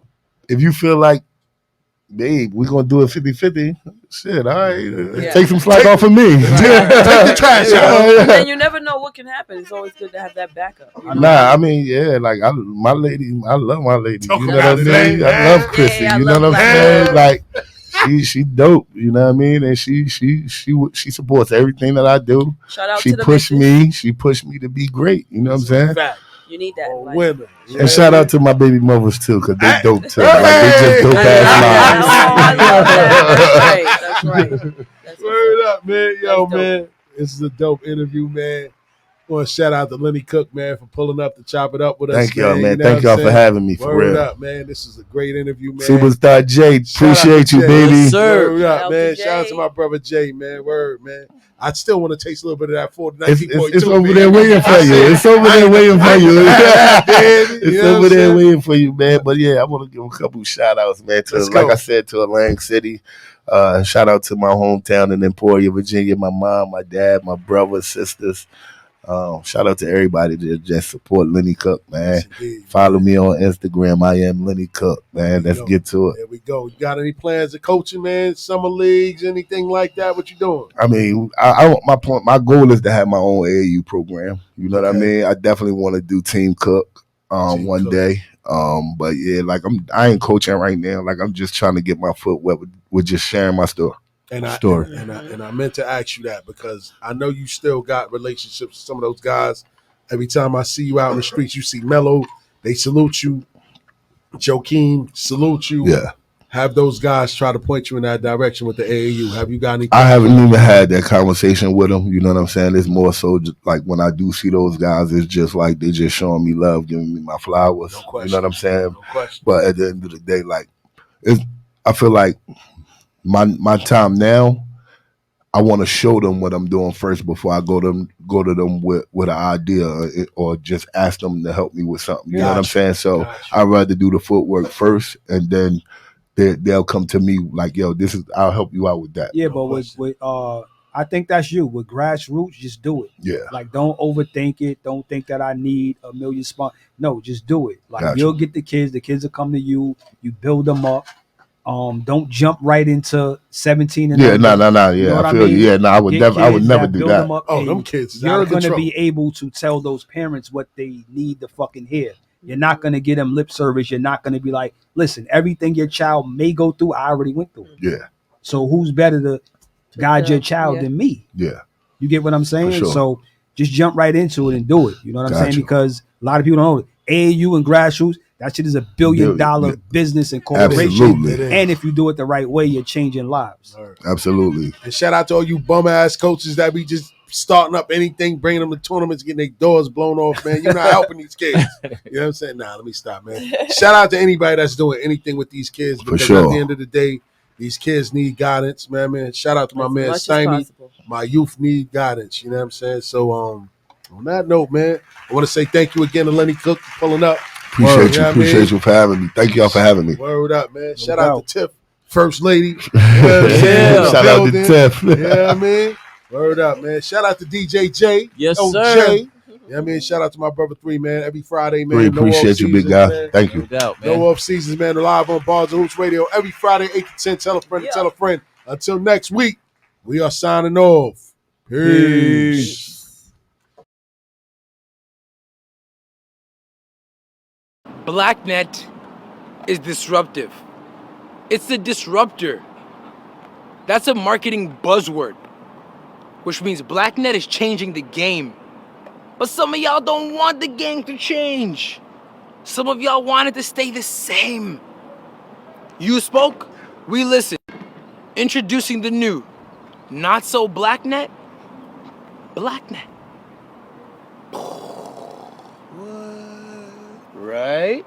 [SPEAKER 6] if you feel like, babe, we're gonna do it 50-50, shit, all right.
[SPEAKER 9] Yeah.
[SPEAKER 6] Take some slack off of me.
[SPEAKER 4] Take the trash out.
[SPEAKER 9] And you never know what can happen. It's always good to have that backup. You know?
[SPEAKER 6] Nah, I mean, yeah, like my lady, I love my lady.
[SPEAKER 4] Talk
[SPEAKER 6] You know what I
[SPEAKER 4] about it,
[SPEAKER 6] mean?
[SPEAKER 4] man.
[SPEAKER 6] I love Chrissy.
[SPEAKER 9] Yeah, I
[SPEAKER 6] you know
[SPEAKER 9] love
[SPEAKER 6] what I'm
[SPEAKER 9] Black
[SPEAKER 6] saying?
[SPEAKER 9] Girl.
[SPEAKER 6] Like she dope. You know what I mean? And she supports everything that I do.
[SPEAKER 9] Shout out
[SPEAKER 6] She
[SPEAKER 9] to the
[SPEAKER 6] pushed
[SPEAKER 9] bitches.
[SPEAKER 6] me. She pushed me to be great. You know what I'm saying?
[SPEAKER 4] Fact.
[SPEAKER 9] You need that. in life.
[SPEAKER 4] Women.
[SPEAKER 6] And shout out to my baby mothers too, cause they dope too.
[SPEAKER 4] Hey!
[SPEAKER 6] Like they just dope
[SPEAKER 9] I
[SPEAKER 6] ass
[SPEAKER 9] love that. That's right. That's right. That's
[SPEAKER 4] Word up, man. Yo,
[SPEAKER 9] That's dope.
[SPEAKER 4] man. This is a dope interview, man. I want to shout out to Lenny Cooke, man, for pulling up to chop it up with us.
[SPEAKER 6] Thank y'all, man.
[SPEAKER 4] You know
[SPEAKER 6] Thank
[SPEAKER 4] what
[SPEAKER 6] y'all
[SPEAKER 4] I'm
[SPEAKER 6] for
[SPEAKER 4] saying?
[SPEAKER 6] having me, for
[SPEAKER 4] Word
[SPEAKER 6] real.
[SPEAKER 4] up, man. This is a great interview, man.
[SPEAKER 6] Superstar J,
[SPEAKER 4] Shout out
[SPEAKER 6] appreciate
[SPEAKER 4] to
[SPEAKER 6] you,
[SPEAKER 4] Jay.
[SPEAKER 6] baby.
[SPEAKER 8] Yes, sir.
[SPEAKER 4] Word up,
[SPEAKER 9] Shout out
[SPEAKER 4] man.
[SPEAKER 9] to
[SPEAKER 4] Shout out
[SPEAKER 9] Jay.
[SPEAKER 4] to my brother Jay, man. Word, man. I still want to taste a little bit of that 40,
[SPEAKER 6] It's
[SPEAKER 4] 19.2,
[SPEAKER 6] over
[SPEAKER 4] man.
[SPEAKER 6] there waiting for you. It's over there waiting for you. It's
[SPEAKER 4] know what
[SPEAKER 6] over
[SPEAKER 4] I'm
[SPEAKER 6] there
[SPEAKER 4] saying?
[SPEAKER 6] waiting for you, man. But yeah, I want to give a couple shout outs, man. To,
[SPEAKER 4] Let's
[SPEAKER 6] like
[SPEAKER 4] go.
[SPEAKER 6] I said, to Atlantic City. Shout out to my hometown in Emporia, Virginia. My mom, my dad, my brothers, sisters. Shout out to everybody that just support Lenny Cooke, man.
[SPEAKER 4] Yes, indeed.
[SPEAKER 6] Follow me on Instagram. I am Lenny Cooke, man.
[SPEAKER 4] There we
[SPEAKER 6] Let's
[SPEAKER 4] go.
[SPEAKER 6] get to it.
[SPEAKER 4] There we go. You got any plans of coaching, man? Summer leagues, anything like that? What you doing?
[SPEAKER 6] I mean, my goal is to have my own AAU program. You know what I
[SPEAKER 4] Okay.
[SPEAKER 6] mean? I definitely want to do Team Cook
[SPEAKER 4] Team
[SPEAKER 6] one
[SPEAKER 4] Cook.
[SPEAKER 6] day. But yeah, like I ain't coaching right now. Like I'm just trying to get my foot wet with just sharing my story.
[SPEAKER 4] And
[SPEAKER 6] Story.
[SPEAKER 4] I meant to ask you that because I know you still got relationships with some of those guys. Every time I see you out in the streets, you see Mello, they salute you. Joakim, salute you.
[SPEAKER 6] Yeah.
[SPEAKER 4] Have those guys try to point you in that direction with the AAU. Have you got any?
[SPEAKER 6] I haven't even had that conversation with them. You know what I'm saying? It's more so just like when I do see those guys, it's just like they just showing me love, giving me my flowers.
[SPEAKER 4] No question.
[SPEAKER 6] You know what I'm saying?
[SPEAKER 4] No question.
[SPEAKER 6] But at the end of the day, like I feel like my time now, I want to show them what I'm doing first before I go to them with an idea or just ask them to help me with something. You know what I'm saying? So
[SPEAKER 4] Gotcha.
[SPEAKER 6] I'd rather do the footwork first, and then they'll come to me like, yo, I'll help you out with that.
[SPEAKER 7] Yeah, but with I think that's you. With grassroots, just do it.
[SPEAKER 6] Yeah.
[SPEAKER 7] Like, don't overthink it. Don't think that I need a million sponsors. No, just do it. Like,
[SPEAKER 6] Gotcha.
[SPEAKER 7] you'll get the kids. The kids will come to you. You build them up. Don't jump right into 17 and
[SPEAKER 6] Yeah,
[SPEAKER 7] under.
[SPEAKER 6] no.
[SPEAKER 7] You know
[SPEAKER 6] Yeah,
[SPEAKER 7] what
[SPEAKER 6] I feel you. Yeah, no, I would never do
[SPEAKER 7] build
[SPEAKER 6] that.
[SPEAKER 7] them up,
[SPEAKER 4] Oh,
[SPEAKER 7] and
[SPEAKER 4] them kids is out
[SPEAKER 7] you're
[SPEAKER 4] of
[SPEAKER 7] gonna
[SPEAKER 4] control.
[SPEAKER 7] be able to tell those parents what they need to fucking hear. You're not gonna get them lip service. You're not gonna be like, listen, everything your child may go through, I already went through.
[SPEAKER 6] Yeah.
[SPEAKER 7] So who's better to guide your child than me?
[SPEAKER 6] Yeah.
[SPEAKER 7] You get what I'm saying?
[SPEAKER 6] For sure.
[SPEAKER 7] So just jump right into it and do it. You know what I'm saying?
[SPEAKER 6] Gotcha.
[SPEAKER 7] Because a lot of people don't know it. AAU and grassroots, that shit is $1 billion business and corporation.
[SPEAKER 6] Absolutely.
[SPEAKER 7] And if you do it the right way, you're changing lives.
[SPEAKER 6] Absolutely.
[SPEAKER 4] And shout out to all you bum ass coaches that be just starting up anything, bringing them to tournaments, getting their doors blown off, man. You're not helping these kids. You know what I'm saying? Nah, let me stop, man. Shout out to anybody that's doing anything with these kids, because
[SPEAKER 6] sure.
[SPEAKER 4] at the end of the day, these kids need guidance, man. Shout out to my man
[SPEAKER 9] much as
[SPEAKER 4] Steiny.
[SPEAKER 9] possible.
[SPEAKER 4] My youth need guidance. You know what I'm saying? So on that note, man, I want to say thank you again to Lenny Cooke for pulling up.
[SPEAKER 6] Appreciate you for having me. Thank y'all for having me.
[SPEAKER 4] Word up, man. Shout
[SPEAKER 7] doubt.
[SPEAKER 4] out to Tiff, First Lady. You know what I'm saying?
[SPEAKER 6] Shout out to Tiff.
[SPEAKER 4] You know what I mean? Word up, man. Shout out to DJ J.
[SPEAKER 8] Yes,
[SPEAKER 4] OJ.
[SPEAKER 8] sir.
[SPEAKER 4] You know what I mean? Shout out to my brother 3, man. Every Friday, man.
[SPEAKER 6] We appreciate you, big guy.
[SPEAKER 4] Man.
[SPEAKER 6] Thank you.
[SPEAKER 8] No doubt, man.
[SPEAKER 4] No off seasons, man. Live on Bars and Hoops Radio every Friday, 8 to 10. Tell a friend to tell a friend. Until next week, we are signing off. Peace.
[SPEAKER 10] BlackNet is disruptive. It's the disruptor. That's a marketing buzzword, which means BlackNet is changing the game. But some of y'all don't want the game to change. Some of y'all want it to stay the same. You spoke, we listened. Introducing the new, not so BlackNet, BlackNet. What? Right?